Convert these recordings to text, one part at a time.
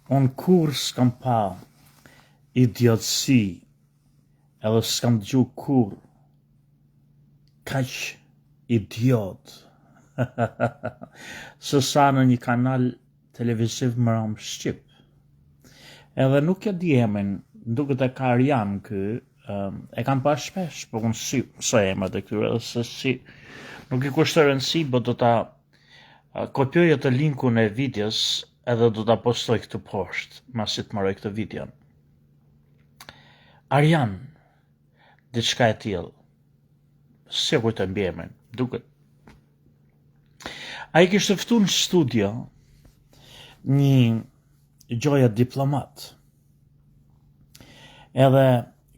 Unë kur s'kam pa idiotësi, edhe s'kam dëgju kur kaq idiot se sa në një kanal televiziv më ram Shqip. Edhe nuk e di emrin, duket e ka Arjan ky, e kam pa shpesh, po unë si sa emrat e këtyre, edhe se si nuk i kushton rëndësi, po do ta kopjoj atë linkun e videos edhe do ta postoj këtu poshtë, masi të marroj këtë video. Arjan, diçka e tillë. Si kujtoj mbi emrin, duket. Ai kishte ftuar në studio një gjoja diplomat. Edhe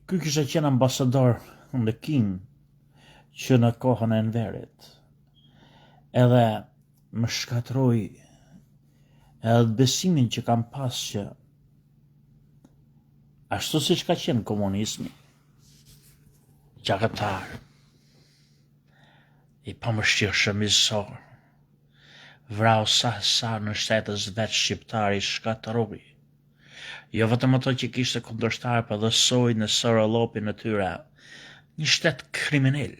ky kishte qenë ambasador në Kin që në kohën e Enverit. Edhe më shkatroi edhe besimin që kam pas që ashtu siç ka qenë komunizmi, gjakatar, i pamëshirshëm i zor, vrau sa në shtetës vetë shqiptari shkatroi. Jo vetëm ato që kishte kundërshtar, për dhe sojnë e sorolopin e tyre, një shtet kriminal,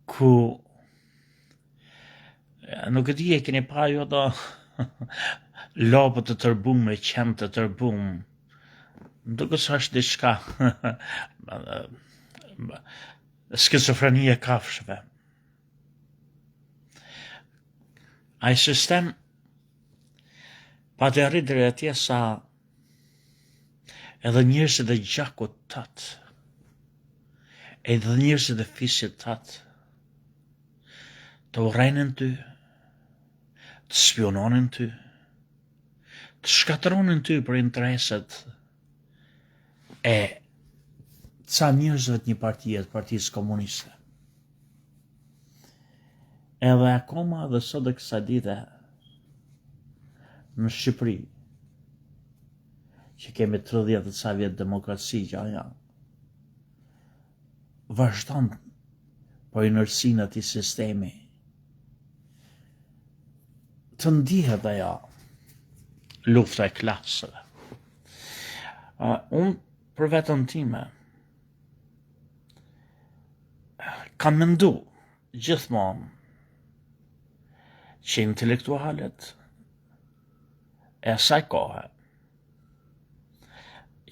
ku nuk e di e keni pa ju ato lopët të tërbum me qenë të tërbum, duke së është diçka skizofrenia e kafshëve. Ai sistem pa të arrit deri atje sa edhe njerëzit e gjakut tat, edhe njerëzit e fisit tat, të urrejnë ty, të spiononin ty, të shkatronin ty për intereset e ca njerëzve të një partie, të partisë komuniste. Edhe akoma dhe sot e kësaj dite në Shqipëri, që kemi 30 ca vjet demokraci që aja, vazhdon për inersinë e atij sistemi të ndihet ajo lufta e klasëve. Unë për vetën time kam mendu gjithmonë që intelektualet e asaj kohe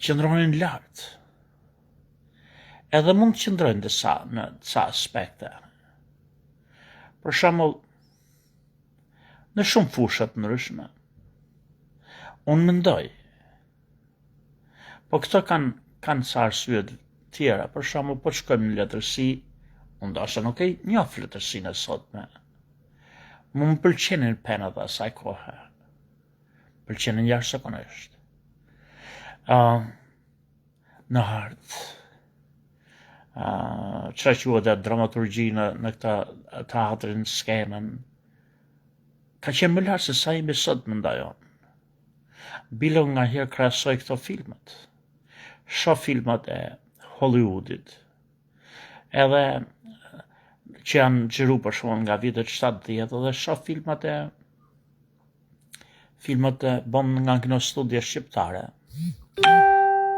qëndronin lart, edhe mund të qëndrojnë në ca aspekte. Për shembull, në shumë fusha të ndryshme, unë mendoj, po këto kanë ca arsye të tjera. Për shembull, po shkojmë në letërsi, unë ndoshta nuk e njoh letërsinë e sotme. Më pëlqenin penat e asaj kohe. Pëlqenin jashtëzakonisht. Në hartë, çfarë quhet dramaturgji në këtë teatrin, skenën, ka qenë më lart se sa jemi sot, mendoj unë. Bilo nga herë krahasoj këto filmat. Shoh filmat e Hollywoodit, edhe që janë xhiru për shkakun nga vitet 70, dhe shoh filmat e bën nga kinostudie shqiptare.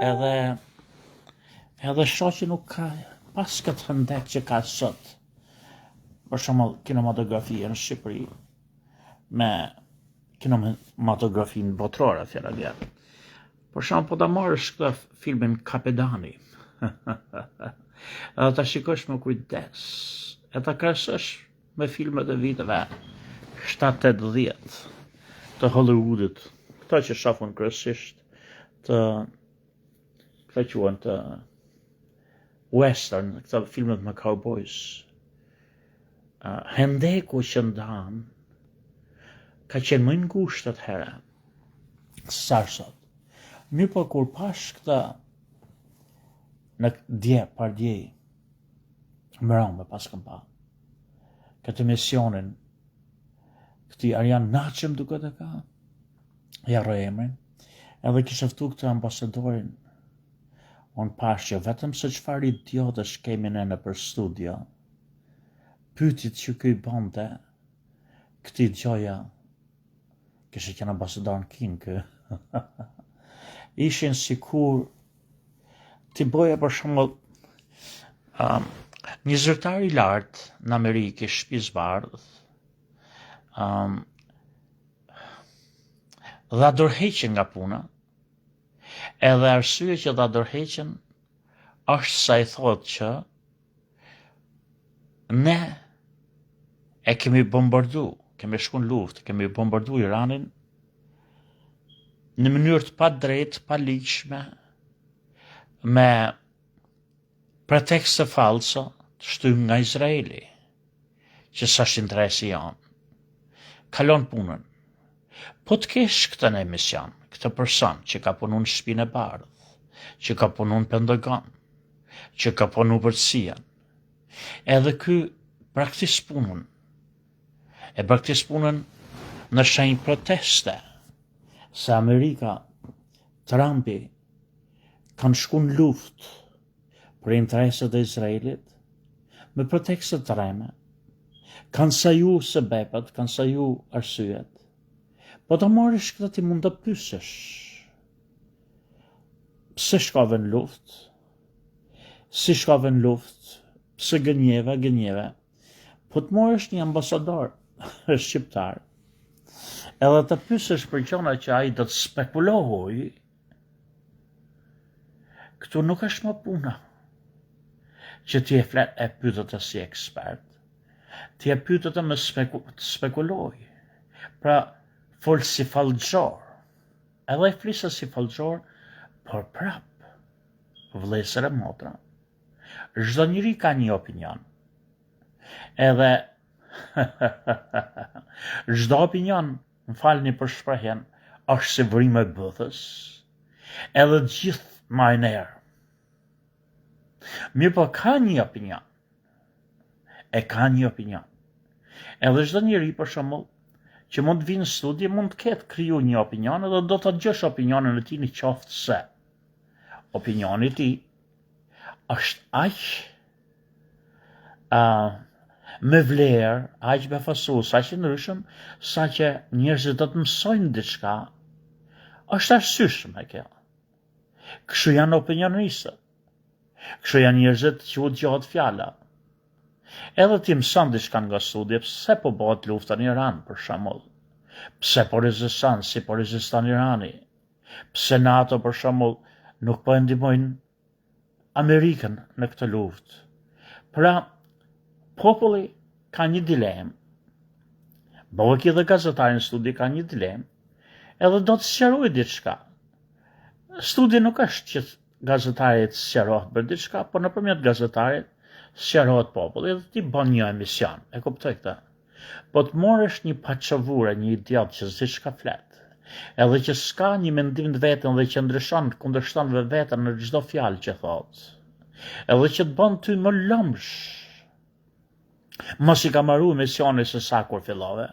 Edhe shoh që nuk ka pas këtë hendek që ka sot. Për shembull, kinematografia në Shqipëri me kinematografinë botërore, fjala vjen. Për shembull, po ta marrësh këtë filmin Kapedani, edhe ta shikosh me kujdes, e ta krahasosh me filmat e viteve 70-80 të Hollywoodit, këto që shofun kryesisht të western, këto filmat me cowboys. Hendeku që ndanë ka qenë më i ngushtë atëherë se sa sot. Mirë, po kur pash këta në dje, mbrëmë pas kam pa këtë emisionin, këti Arjan Naçëm duket e ka, ja rroj emrin, edhe kishte ftu këtë ambasadorin. Unë pash që vetëm se çfarë idiotësh kemi ne nëpër studio, pyetjet që ky bante, këti gjoja kishte qenë ambasador në Kinë kë. Ishin sikur ti boja për shembull një zyrtar I lartë në Amerikë, shtëpisë bardh, dha dorëheqjen nga puna, edhe arsye që dha dorëheqjen është sa I thotë që ne e kemi bombardu, kemi shku në luftë, kemi bombardu Iranin në mënyrë të padrejtë, paligjshme, me pretekste falsa të shtymë nga Izraeli, që s'është interesi janë. Kalon punën. Po të kesh këtë në emision, këtë person që ka punu në Shtëpinë e Bardhë, që ka punu në Pentagon, që ka punu për CIA, edhe ky praktis punën, e praktis punën në shenjë proteste, se Amerika, Trumpi, kanë shku në luftë për interesat e Izraelit, me pretekste të rreme, kanë saju sebepat, kanë saju arsyet, po të marrësh këtë ti mund të pyesësh. Pse shkove në luftë? Si shkove në luftë? Pse gënjeve? Po të marrësh një ambasador shqiptar, edhe të pyesësh për gjëra që ai do të spekulojë, këtu nuk është më puna që ti e pyetët e si ekspert, ti e pyetët e me spekuloj. Pra, fol si fallxor, edhe I flisë si fallxor, por prap, vëllezër e motra, çdo njeri ka një opinion, edhe çdo opinion, më falni për shprehjen, është si vrim e bëthës, edhe gjithë marrin erë. Mirë po ka një opinion, edhe çdo njeri për shembull, që mund të vinë në studi, mund të ketë kriju një opinion, edhe do të dëgjosh opinionin e tij në qoftë se opinioni I tij është aq me vlerë, aq me fasos, aq I ndryshëm, sa që njerëzit do të mësojnë diçka, është arsyeshme kjo. Kështu janë opinionistët. Kështu janë njerëzit që u dëgjohet fjala. Edhe ti mëson diçka nga studja, pse po bëhet lufta në Iran, për shembull? Pse po reziston, si po reziston Irani? Pse NATO, për shembull, nuk po e ndihmojnë Amerikën në këtë luftë? Pra, populli ka një dilemë. Bëhet edhe gazetari në studi ka një dilemë, edhe do të sqarojë diçka. Studi nuk është që gazetarit sqarohet për diçka, por nëpërmjet gazetarit sqarohet populli dhe ti bën një emision. E kuptoj këtë. Po të morësh një paçavure, një idiot që s'ka flet, edhe që s'ka një mendim të vetën dhe që ndryshon, kundërshton vetën në çdo fjalë që thot, edhe që të bën ty më lëmsh. Mos I ka marru emisioni se sa kur fillove.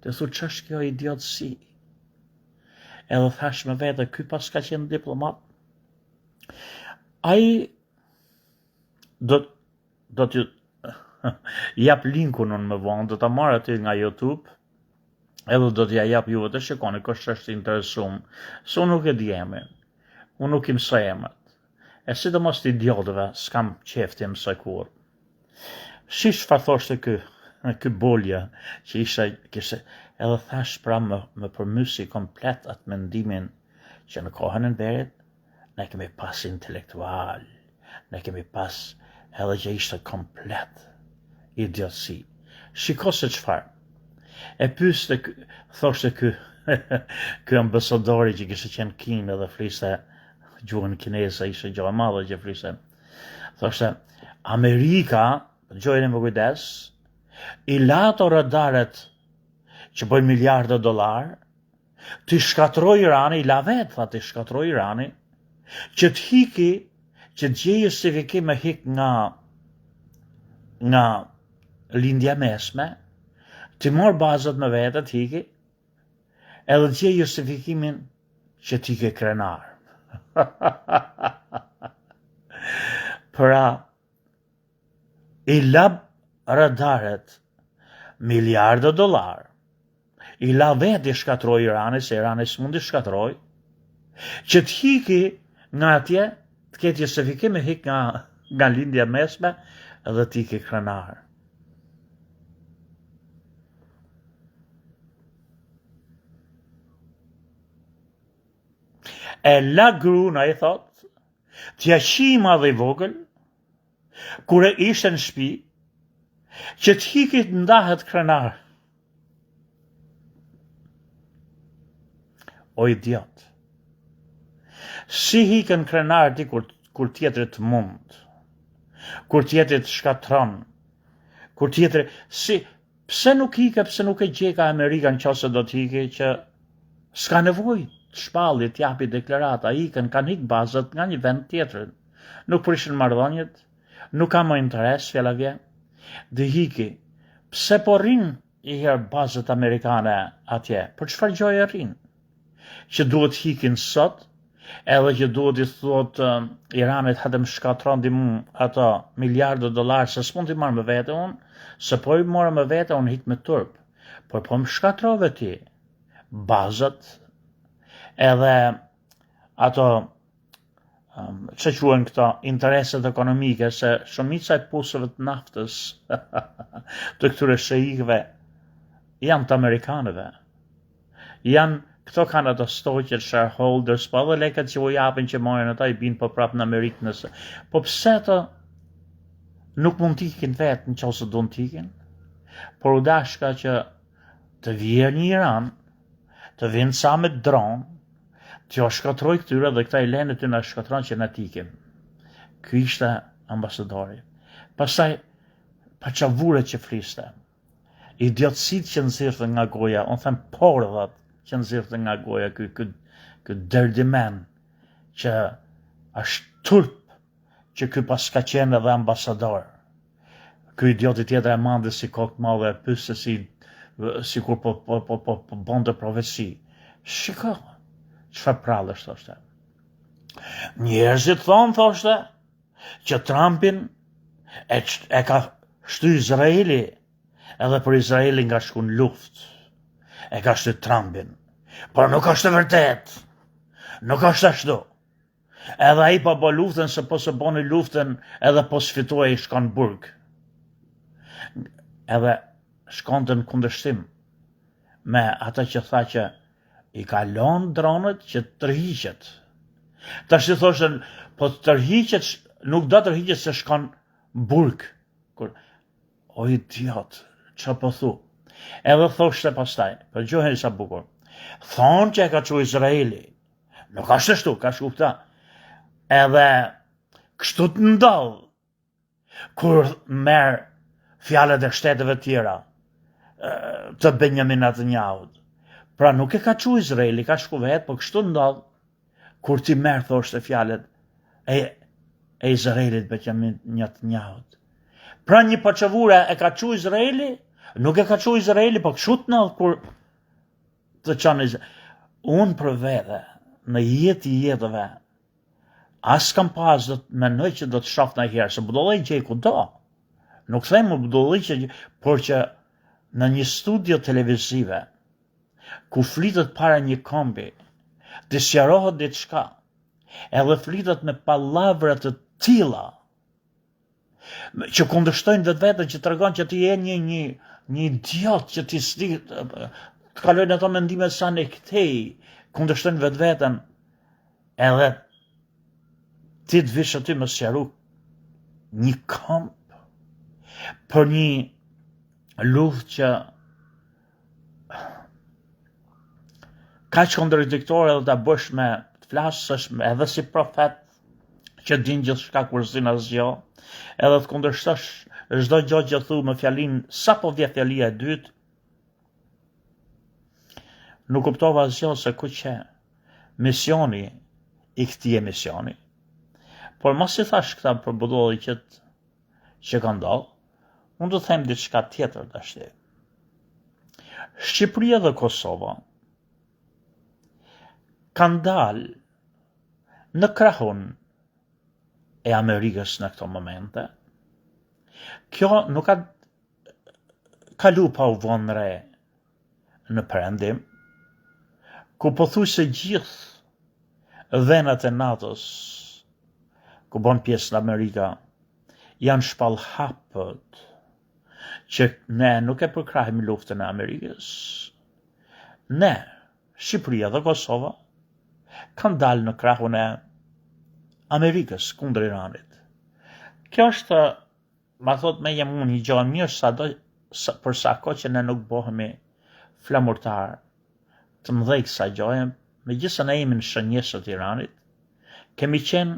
Të thu ç'është kjo idiotësi? Edhe thash me vete, ky pas ka qenë diplomat. Ai do t'ju jap linkun unë më vonë, do ta marr aty nga YouTube, edhe do t'ja jap juve të shikoni, kush është interesum, se unë nuk e di emrin, unë nuk I mësoj emrat, e sidomos të idiotëve, s'kam qef të mësoj kur. Shish çfarë thoshte ky bolja, që kishte, edhe thash pra më përmysi komplet atë mendimin që në kohën e verit, ne kemi pas intelektual, ne kemi pas edhe që ishte komplet idiotësi. Shiko se çfarë. E pyeste, thoshte ky ambasadori që kishte qenë Kinë edhe fliste gjuhën kineze, ishte gjë e madhe që fliste. Thoshte, Amerika, dëgjojeni me kujdes, I la ato radaret që bëjnë miliarda dollar, të shkatroj Irani, I la vetë, tha të shkatroj Irani, që të hiki, që të gjejë justifikim e hik nga lindja mesme, të morë bazat me vetë të hiki, edhe të gjejë justifikimin që të hiki krenar. Pra, I la radaret miliarda dollar, i la vetë i shkatroj Irani, se Irani së mundi shkatroj, që të hiki nga atje, të ketë justifikim e hik nga lindja mesme, edhe të hiki krenar. E la gruna, i thot, t'ja qima dhe i vogël, kure ishte në shpi, që të hikit ndahet krenar. O idiot. Si hikën krenar ti kur tjetërit mund, kur tjetërit shkatron, kur tjetërit, pse nuk hike, pse nuk e gjeka Amerika në qose do t'hike, që s'ka nevoj shpalli t'japi deklarata, hikën, kanë hik bazët nga një vend tjetër, nuk prishin marrëdhëniet, nuk ka më interes, fjala vjen, dhe hiki, pse po rrin i herë bazët amerikane atje, për çfarë gjoje rrin? Që duhet hikin sot, edhe që duhet i thot Iranit hatëm shkatron di mu ato miliardë dollar, se s'mund t'i marrë me vete unë, se po i morë me vete unë hik me turp, por po më shkatrove ti bazët, edhe ato që quhen këto intereset ekonomike, se shumica e pusëve të naftës të këtyre sheikëve janë të Amerikanëve, janë këto kanë ato stoqet, shareholders, po edhe leket që u japin që marrin ata i binë po prapë në Amerikë nëse. Po pse ato nuk mund t'ikin vetë në qose do në t'ikin? Por u dashka që të vjen një Iran, të vjen sa me dron, t'jo shkatroj këtyre dhe këta i lene të në shkatron që në t'ikim. Ky ishte ambasadori. Pastaj, pa qavure që fliste, idiotësit që nëzirë nga goja, unë them pordhat, që nëzirë nga goja, kë derdimen, që është turp, që kë pas ka qenë edhe ambasador. Kë idioti tjetër e mande si kokë madhe, pyse si kur po bonde profesi. Shiko, çfarë prallësh, thoshte. Njerëzit thonë, thoshte, që Trumpin e ka shty Izraeli, edhe për Izraelin nga shku në luft. E ka shty Trumpin. Por nuk është e vërtet. Nuk është ashtu. Edhe ai po bo luftën, se po se boni luftën, edhe po sfitoj i shkon burg. Edhe shkonte në kundërshtim me ata që tha që i kalon dronet që tërhiqet. Tash i thoshten, po tërhiqet, nuk do tërhiqet se shkon burg. O idiot, që po thu? Edhe thoshte pastaj, për gjohen sa bukur, thonë që e ka që Izraeli, nuk ashtë ashtu, ka shku këta, edhe kështu të ndodhë, kur merë fjallet e shteteve tjera, të Benjamin Netanyahu. Pra nuk e ka që Izraeli, ka shku vetë, po kështu ndodhë, kur ti merë thoshte fjallet e Izraelit Benjamin Netanyahu. Pra një përqavure e ka që Izraeli, nuk e ka që Izraeli, po kështu të ndodhë, kur të qanë Izraeli. Unë për vete, në jetë i jetëve, as kam pas do të menoj që do të shof në herë, se budollaj gjej ku do. Nuk them më budollaj që, por që në një studio televizive, ku flitet para një kombi, të sjarohet diçka, edhe flitet me pallavra të tilla, që kundërshtojnë vetën që tregon që ti je një idiot, që ti të kalojnë ato mendime sa në këtej, kundërshtojnë vetën, edhe ti të vish aty më sjaru një kamp për një luftë që ka që kontradiktor edhe ta bësh me të flasësh edhe si profet që din gjithçka kur s'din asgjë, edhe të kundërshtosh çdo gjë që thu me fjalin sa po vjen fjalia e dytë. Nuk kuptova asgjë se ku që misioni i këtij emisioni. Por mos i thash këta për budolliqet që ka ndodhur, unë do të them diçka tjetër tash. Shqipëria dhe Kosova kanë dalë në krahun e Amerikës në këto momente. Kjo nuk ka kalu pa u vonë re në Perëndim, ku pothuajse gjithë dhenat e NATO-s, ku bën pjesë Amerika, janë shpallhapët që ne nuk e përkrahim luftën e Amerikës. Ne, Shqipëria dhe Kosova, kanë dalë në krahun e Amerikës kundër Iranit. Kjo është, ma thot me jam unë, një gjë mirë për sa kohë që ne nuk bëhemi flamurtar të mëdhej kësaj gjëje, megjithëse ne jemi në shënjesët e Iranit, kemi qenë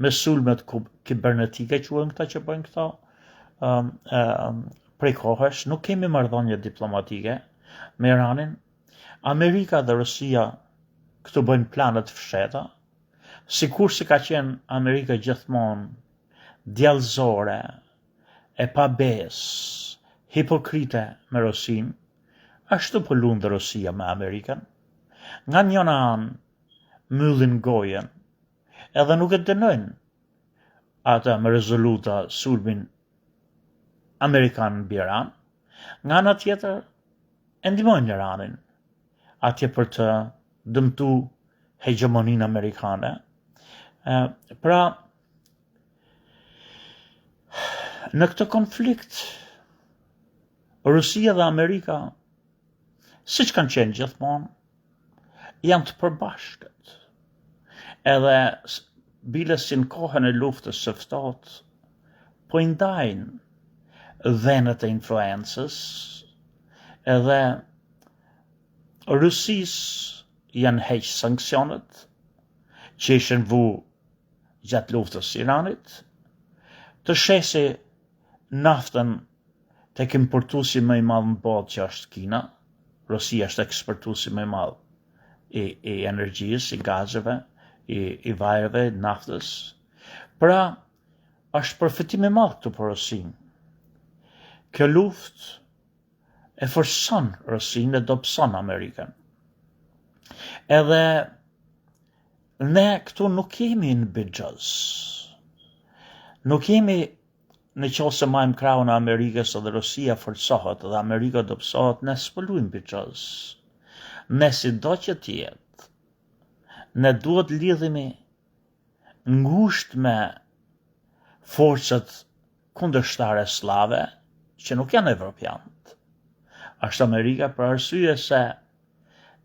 me sulmet kibernetike quhen këta që bëjnë këto prej kohësh, nuk kemi marrëdhënie diplomatike me Iranin. Amerika dhe Rusia këtu bëjnë planet fsheta, sikur si ka qenë Amerika gjithmonë djallëzore, e pabesë, hipokrite me Rusin, ashtu po lundë Rusia me Amerikën. Nga njëna anë myllin gojen, edhe nuk e dënojnë ata me rezoluta sulmin Amerikan në Iran, nga ana tjetër e ndihmojnë Iranin atje për të dëmtu hegemoninë amerikane. Pra, në këtë konflikt, Rusia dhe Amerika, siç kanë qenë gjithmonë, janë të përbashkët. Edhe bilesin kohën e luftës së ftohtë, po i ndajnë dhenet e influencës, edhe Rusisë janë heq sanksionet që ishin vu gjatë luftës së Iranit, të shesi naftën tek importuesi më i madh në botë që është Kina. Rusia është eksportuesi më i madh i energjisë, i gazeve, i vajrave, naftës. Pra, është përfitim i madh këtu për Rusinë. Kjo luftë e forson Rusinë e dobëson Amerikën. Edhe ne këtu nuk jemi në Bixhos. Nuk jemi në qoftë se majmë krahun e Amerikës edhe Rusia forcohet dhe Amerika dobësohet, ne s'po luajmë Bixhos. Ne sido që t'jetë, ne duhet lidhemi ngushtë me forcat kundërshtare slave që nuk janë evropianët. Është Amerika për arsye se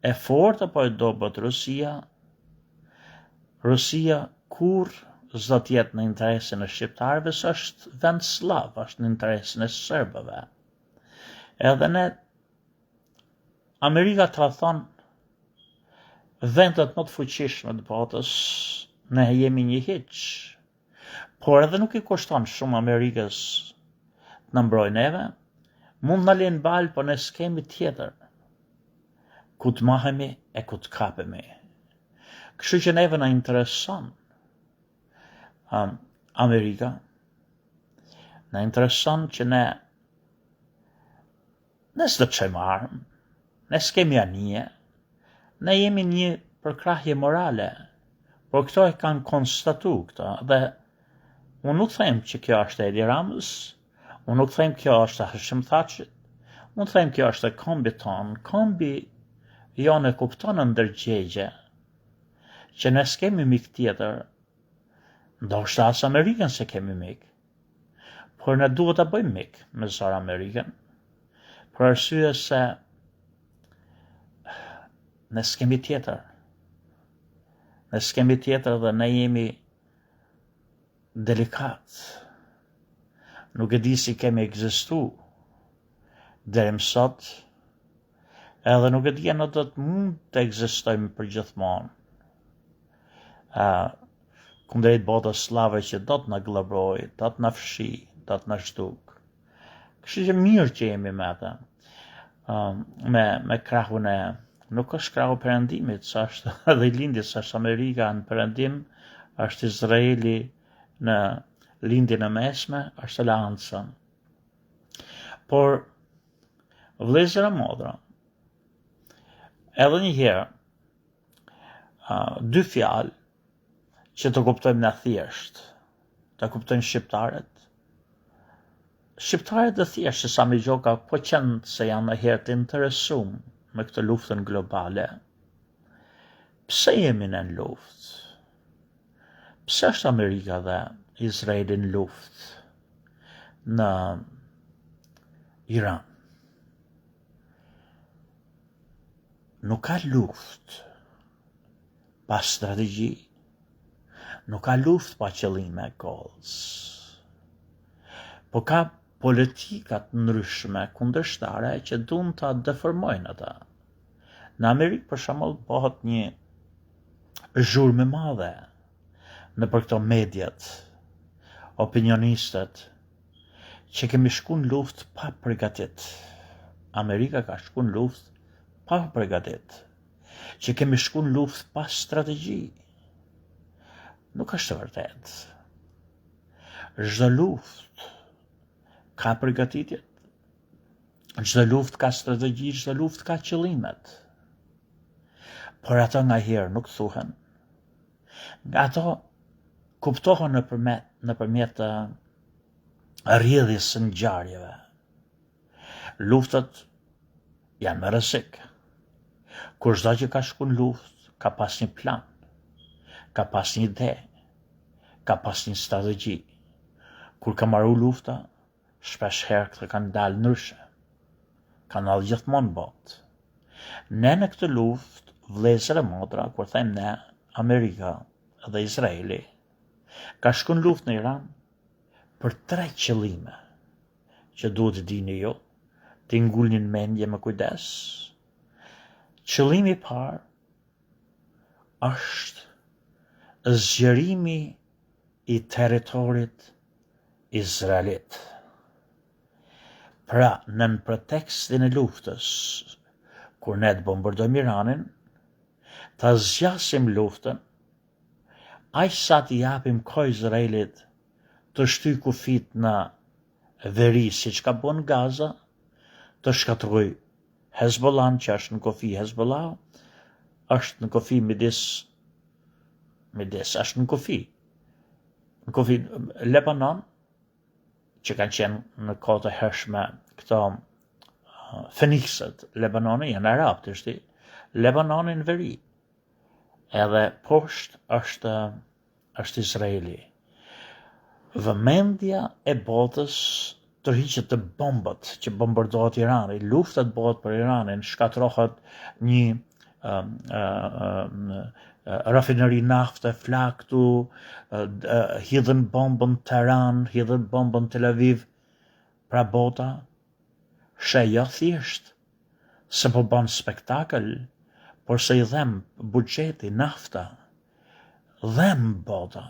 e fortë apo e dobët Rusia kur s'do të jetë në interesin e shqiptarëve, s'është vend slav, është në interesin e serbëve. Edhe ne, Amerika të thonë vendet më të fuqishme të botës, ne jemi një hiç, por edhe nuk i kushton shumë Amerikës të na mbrojë neve, mund na lënë balë, por ne s'kemi tjetër ku të mahemi e ku të kapemi. Kështu që neve na intereson Amerika, na intereson që ne s'do të çojmë armë, ne s'kemi anije, ne jemi një përkrahje morale, por këto e kanë konstatu këto, dhe unë nuk them që kjo është e Edi Ramës, unë nuk them kjo është e Hashim Thaçit, unë them kjo është e kombit tonë, kombi jonë e kupton në ndërgjegje, që ne s'kemi mik tjetër, ndoshta as Amerikën se kemi mik, por ne duhet ta bëjmë mik me zor Amerikën, për arsye se ne s'kemi tjetër. Ne s'kemi tjetër dhe ne jemi delikat. Nuk e di si kemi ekzistu deri më sot, edhe nuk e di në do të mund të ekzistojmë për gjithmonë. Kundrejt botës slave që do të na glëbroj, do të na fshi, do të na shtuk. Kështu që mirë që jemi me ata. Me krahun e, nuk është krahu perëndimit, sa është edhe lindjes, është Amerika në perëndim, është Izraeli në lindjen e mesme, është Alianca. Por vëllezër e motra, edhe një herë, dy fjalë që të kuptojmë na thjesht, të kuptojmë shqiptarët. Shqiptarët e thjeshtë, sa me gjoka, po qenë se janë në herë të interesum me këtë luftën globale, pse jemi në luftë? Pse është Amerika dhe Izraeli në luftë në Iran? Nuk ka luftë pa strategji, nuk ka luftë pa qëllime goals, po ka politikat ndryshme kundërshtare që duan ta deformojnë ata. Në Amerikë, për shembull, bëhet një zhurmë e madhe në për këto mediat, opinionistët, që kemi shku në luftë pa përgatit. Amerika ka shku në luftë pa përgatit, që kemi shku në luftë pa strategji. Nuk është vërtet. Çdo luftë ka përgatitjet, çdo luftë ka strategji, çdo luftë ka qëllimet. Por ato nga herë nuk thuhen. Nga ato kuptohen nëpërmjet rrjedhjes së ngjarjeve. Luftat janë me rrezik. Kur çdo që ka shku në luftë, ka pas një plan, ka pas një ide, ka pas një strategji. Kur ka marru lufta, shpesh herë këtë kanë dalë ndryshe. Kanë dalë gjithmonë botë. Ne në këtë luftë, vëllezër e motra, kur them ne, Amerika dhe Izraeli, ka shku në luftë në Iran për 3 qëllime që duhet të dini ju, të ngulni në mendje me kujdes. Qëllimi i parë është zgjerimi i territorit izraelit. Pra, në pretekstin e luftës, kur ne të bombardojmë Iranin, ta zgjasim luftën, aq sa t'i japim kohë Izraelit të shtyjë kufit në veri siç ka bën Gaza, të shkatërroj Hezbollah, që është në kufi Hezbollah, është në kufi midis është në kufi Lebanon, që kanë qenë në kohë të hershme këto Feniksët, Lebanoni janë arab të shti, Lebanoni në veri, edhe poshtë është Izraeli. Vëmendja e botës tërhiqet të bombët që bombardohet Irani, luftat bëhet për Iranin, shkatërrohet një rafineri nafte flak këtu, hidhen bombën Teheran, hidhen bombën Tel Aviv. Pra bota sheh jo thjesht se po bën spektakël, por se i dhem buxheti, nafta, dhem bota,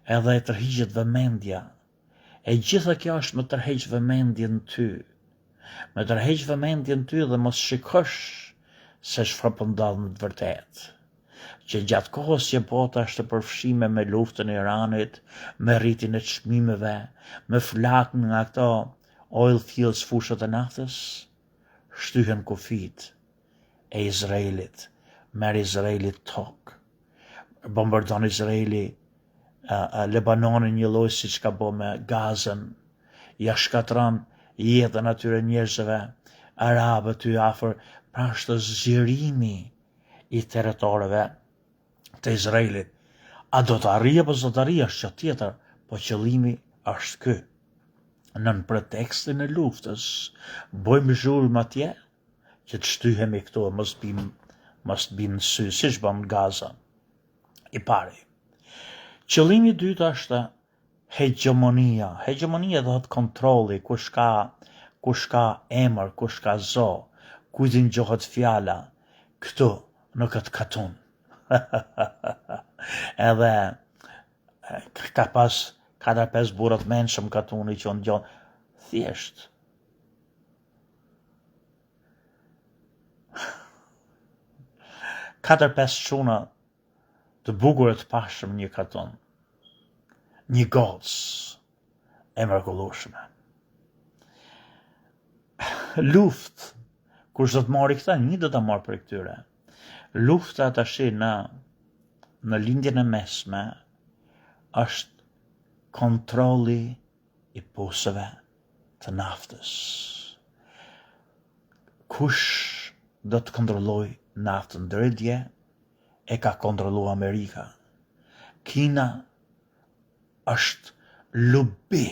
edhe e tërhiqet vëmendja. E gjitha kjo është më tërheq vëmendjen ty. Më tërheq vëmendjen ty dhe mos shikosh se çfarë po ndodh në të vërtetë. Që gjatë kohës që bota është e përfshime me luftën e Iranit, me rritjen e çmimeve, me flakën nga këto oil fields, fushat e naftës, shtyhen kufit e Izraelit, merr Izraelit tokë, bombardon Izraeli Lebanonin një lloj siç ka bë me Gazën, ja shkatron jetën atyre njerëzve arabë ty afër, pra është zgjerimi i territoreve të Izraelit. A do të arrijë apo s'do të arrijë është çë tjetër, po qëllimi është ky. Nën pretekstin e luftës, bëjmë zhurmë atje që të shtyhemi këtu e mos bim në sy, siç bën Gaza. I pari. Qëllimi i dytë është hegemonia. Hegemonia do të kontrolli, kush ka emër, kush ka zo, kujt i ngjohet fjala këtu në këtë katun. Edhe ka pas 4-5 burrat menshëm katuni që ngjon thjesht. Katër pesë çuna të bukur e të pashëm një katun, një gocë e mrekullueshme. Luftë, kur do të marrë këta, një do ta marrë për këtyre. Lufta tash në lindjen e mesme është kontrolli i puseve të naftës. Kush do të kontrolloj naftën deri dje, e ka kontrollu Amerika. Kina është lubi,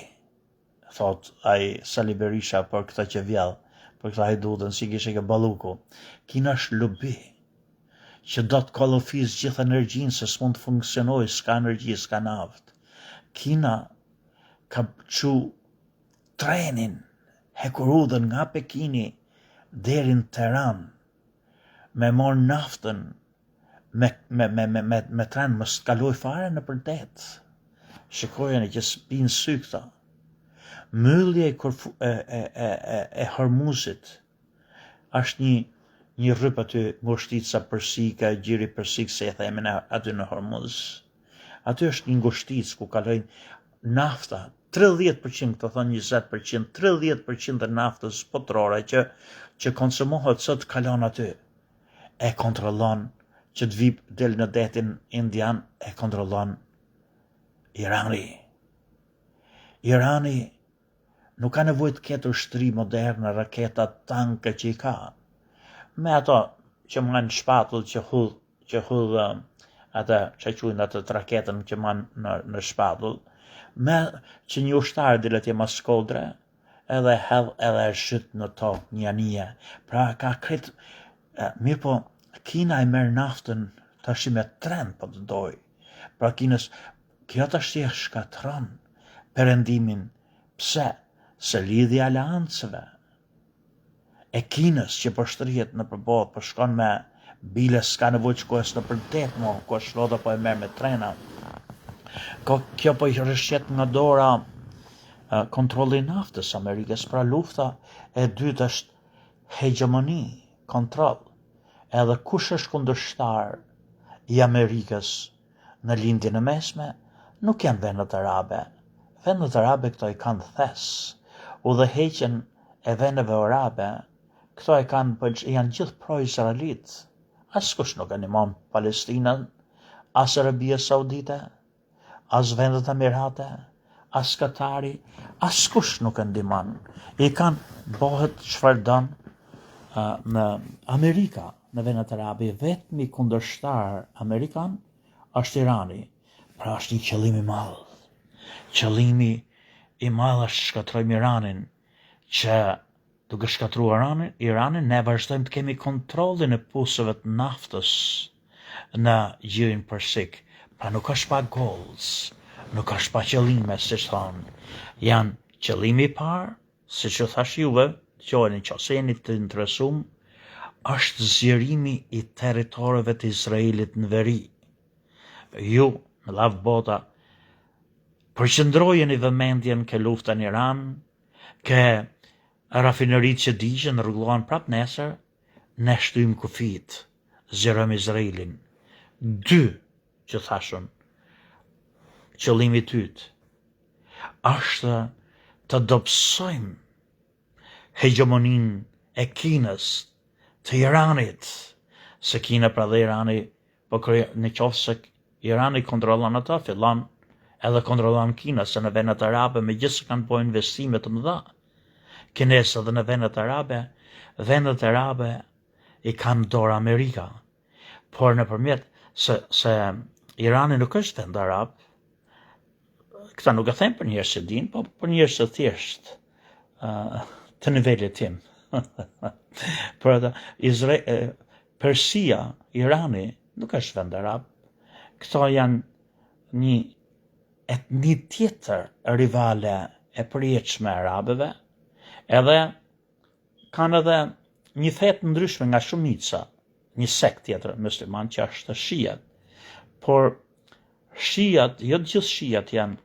thot ai Sali Berisha për këta që vjell, për këta hajdutën si kishe ke Balluku. Kina është lubi që do të kolofis gjithë energjinë se s'mund të funksionoj, s'ka energji, s'ka naftë. Kina ka çu trenin hekurudhën nga Pekini deri në Teran me morë naftën me tren mos kaloj fare në përdet. Shikojeni që s'pinë sy këta. Myllje e Hormuzit është një rryp aty ngushtica Persike, gjiri Persik se e themin aty në Hormuz. Aty është një ngushticë ku kalojnë nafta, 30%, këto thonë 20%, 30% e naftës botërore që konsumohet sot kalon aty. E kontrollon që të vip del në detin Indian, e kontrollon Irani. Irani nuk ka nevojë të ketë ushtri moderne, raketa, tanke që i ka. Me ato që marrin shpatull që hull atë që quajnë atë raketën që marrin në shpatull, me që një ushtar dilet e Maskodre, edhe hedh edhe e shyt në tokë një anije. Pra ka kret mirë po Kina e merr naftën tash me tren po të doj. Pra Kinës kjo tash e shkatron perëndimin. Pse? Se lidhja aleancëve e Kinës që po shtrihet në përballë, po shkon me bile, s'ka nevojë të shkosh në përdet, ku shrodha po e merr me trena. Kjo po i rrëshqet nga dora kontrolli naftës Amerikës, pra lufta e dytë është hegemoni, kontroll. Edhe kush është kundërshtar i Amerikës në lindjen e mesme, nuk janë vendet arabe. Vendet arabe këto i kanë thes. Udhëheqjen e vendeve arabe, këto e kanë, janë gjithë pro-izraelit. Askush nuk e ndihmon Palestinën, as Arabia Saudite, as vendet Emirate, as Katari, askush nuk e ndihmon. I kanë bëhet çfarë don në Amerika, në vendet arabe. Vetmi kundërshtar amerikan është Irani. Pra është një qëllim i madh. Qëllimi i madh është shkatrojmë Iranin, që duke shkatruar Iranin, ne vazhdojmë të kemi kontrollin e pusëve të naftës në gjirin Persik. Pra nuk është pa goals, nuk është pa qëllime, si thonë. Janë qëllimi i parë, si që thash juve, qojnë qose jeni të interesum, është zgjerimi i territoreve të Izraelit në veri. Ju, në lavë bota, përqëndrojeni vëmendjen ke lufta në Iran, ke rafinerit që digjen rrugullohen prap nesër, ne shtym kufit, zgjerojmë Izraelin. 2, që thashun, qëllimi dytë, është të dobësojmë hegemonin e Kinës, të Iranit, se Kina pra dhe Irani, po në qoftë se Irani kontrollon ata, fillon edhe kontrollon Kina, se në vendet arabe me gjithë se kanë po investime të mëdha. Kinesë edhe në vendet arabe i kanë dorë Amerika. Por nëpërmjet se Irani nuk është vend arab, këta nuk e them për njerëz që din, po për njerëz të thjesht të nivelit tim. Për ata, Persia, Irani, nuk është vend arab. Këto janë një etni tjetër rivale e përjetshme arabeve, edhe kanë edhe një fet ndryshme nga shumica, një sekt tjetër musliman që është shiat. Por shiat, jo të gjithë shiat janë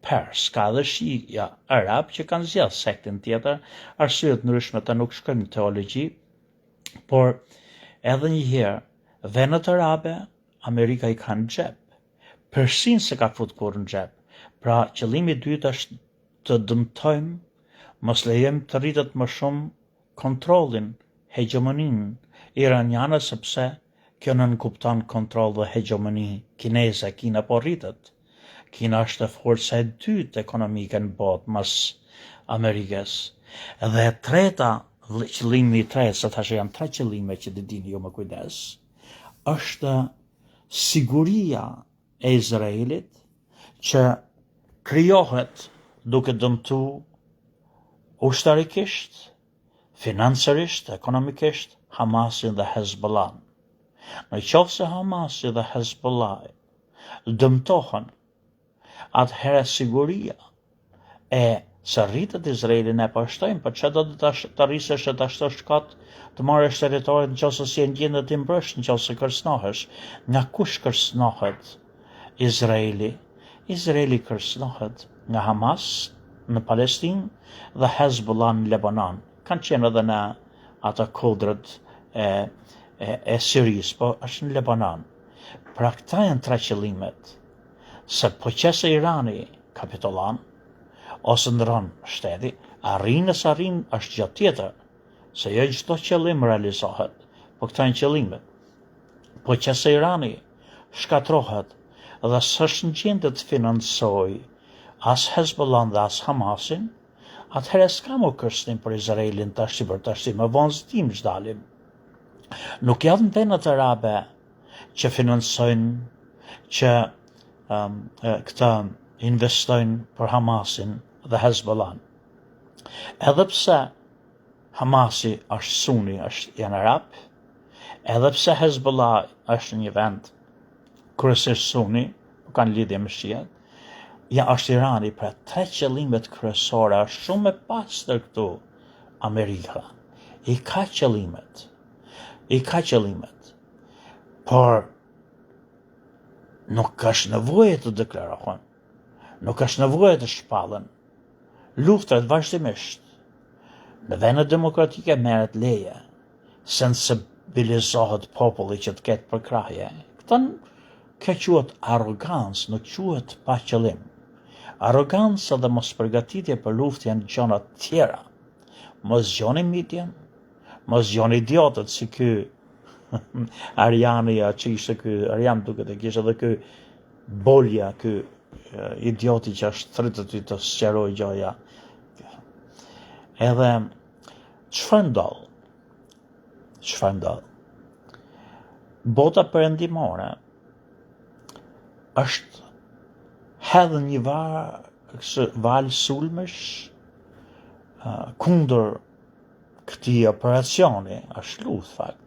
pers, ka dhe shia arab që kanë zgjedhë sektin tjetër, arsyet ndryshme të nuk shkojnë në teologji, por edhe një herë, vendet arabe, Amerika i kanë xhep. Persin se ka fut kur në xhep. Pra qëllimi i dytë është të dëmtojmë, mos lejojmë të rritet më shumë kontrollin, hegemonin iraniane, sepse kjo nënkupton kontroll dhe hegemoni kineze. Kina po rritet. Kina është forca e dytë ekonomike në botë mas Amerikës. Dhe e treta qëllimi i tretë, se thashë janë 3 qëllime që të dini ju me kujdes, është siguria e Izraelit që krijohet duke dëmtu ushtarikisht, financiarisht, ekonomikisht, Hamasin dhe Hezbollah. Në qoftë se Hamasi dhe Hezbollah dëmtohen, atëherë siguria e se rritët Izraelin e përshtojnë, për që do të rrisësh e të ashtosh shkat të marrësh teritorit në qoftë se si e gjendë të imbrësh, në qoftë se kërcënohesh. Nga kush kërcënohet Izraeli? Izraeli kërcënohet nga Hamas në Palestinë dhe Hezbollah në Lebanon. Kanë qenë edhe në ata kodrët e Siris, po është në Lebanon. Pra këta janë 3 qëllimet, se po qese Irani kapitolan, ose ndron shteti, arrin nësë arrin është gjatë tjetër, se jo çdo qëllim realizohet, po këta janë qëllimet. Po qese Irani shkatrohet dhe s'është në gjendje të financoj as Hezbollah dhe as Hamasin, atëherë s'ka më kërcënim për Izraelin tash për tash, me vonzëtim ç'dalim. Nuk janë vendet arabe që financojnë, që këta investojnë për Hamasin dhe Hezbollah. Edhe pse Hamasi është suni, janë arab, edhe pse Hezbollah është një vend kryesisht suni, nuk kanë lidhje me shiat, ja është Irani për 3 qëllimet kryesore, është shumë e pastër këtu Amerika. I ka qëllimet, por nuk është nevojë të deklarohen, nuk është nevojë të shpallen. Luftrat vazhdimisht në vendet demokratike merret leje, sensibilizohet populli që të ketë përkrahje. Kjo quhet arrogancë, nuk quhet pa qëllim. Arroganca dhe mos përgatitje për luftë janë gjëra të tjera. Mos gjoni mitjen, mos gjoni idiotët si ky Ariani, që ishte ky Arian duket e kishte edhe ky Bolja, ky idioti që është thritë të sqaroj gjoja. Edhe çfarë ndodh? Bota perëndimore është hedhë një valë sulmesh kundër këtij operacioni, është luftë fakt.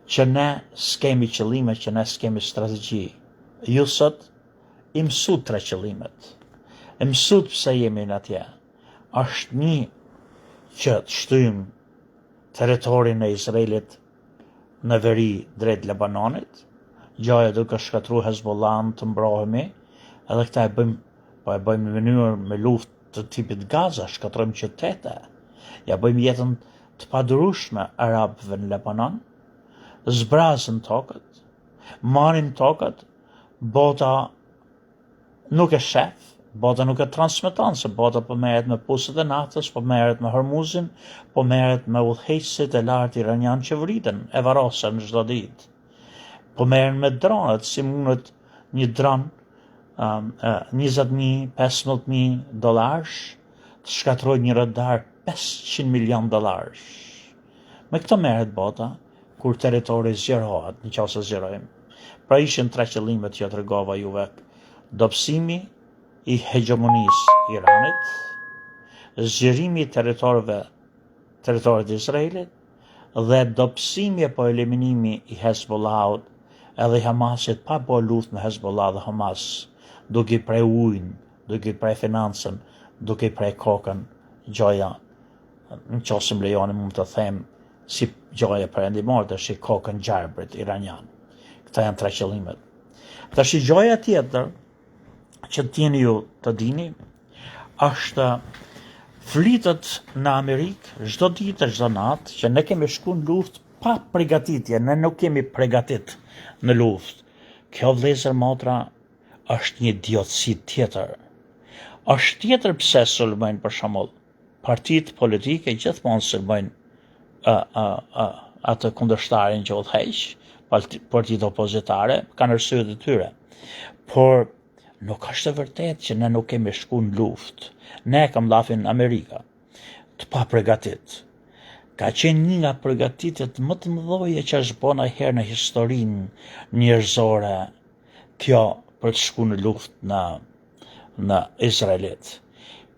Që ne s'kemi qëllime, që ne s'kemi strategji. Ju sot i mësut 3 qëllimet. I mësut pse jemi në atje. Është një që të shtyjmë territorin e Izraelit në veri drejt Lebanonit, gjaja duke shkatru Hezbollah të mbrohemi, edhe këta e bëjmë në mënyrë me luftë të tipit Gaza, shkatrojmë qytete, ja bëjmë jetën të padurueshme arabëve në Lebanon, zbrazën tokët, marrin tokët, bota nuk e shef, bota nuk e transmeton, se bota po merret me pusët e naftës, po merret me Hormuzin, po merret me udhëheqësit e lartë iranian që vriten, e varrosen çdo ditë. Po merren me dronet, si mundet një dron 20.000, 15.000 dollarsh të shkatroj një radar $500 milion. Me këto merret bota kur territori zgjerohet, nëse zgjerojmë. Pra ishin 3 qëllimet që tregova juve: dobësimi i hegemonisë Iranit, zgjerimi i territorit Izraelit dhe dobësimi apo eliminimi i Hezbollahut edhe i Hamasit, pa bërë luftë me Hezbollah dhe Hamas, duke i prej ujin, duke i prej financën, duke i prej kokën, gjoja, në qoftë më lejoni mund të them si gjoja perëndimore, tash i kokën gjarëbrit iranian. Këta janë 3 qëllimet. Tash gjoja tjetër që t'jeni ju të dini është flitet në Amerikë çdo ditë, çdo natë, që ne kemi shku në luftë pa përgatitje, ne nuk kemi përgatit në luftë. Kjo, vëllezër motra, është një idiotësi tjetër. Është tjetër pse sulmojnë, për shembull, partitë politike gjithmonë sulmojnë atë kundërshtarin që udhëheq, partitë opozitare, kanë arsyet e tyre. Por nuk është e vërtetë që ne nuk kemi shku në luftë. Ne kam lafin në Amerika. të pa përgatit. Ka qenë një nga përgatitjet më të mëdhoje që është bona herë në historinë njerëzore, kjo për të shku në luftë në Izraelit.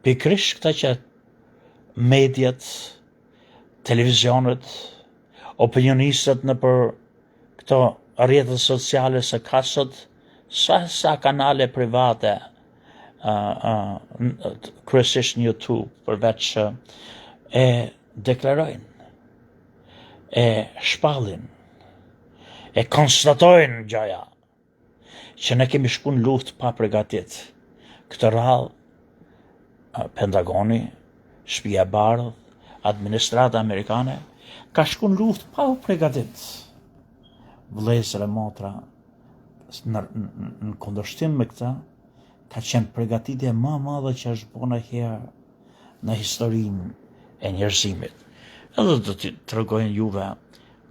Pikrisht këta që mediat, televizionet, opinionistët në për këto rrjetet sociale së kasët, sa kanale private, kryesisht në YouTube, përveç e deklarojnë, e shpallin, e konstatojnë gjaja, që ne kemi shku në luftë pa përgatit. Këtë radhë, Pentagoni, Shtëpia e Bardhë, administrata amerikane, ka shku në luftë pa përgatit. Vëllezër e motra, në kundërshtim me këta, ka qenë përgatitje më e madhe që është bona herë në historinë e njerëzimit. Edhe do të tregojnë juve,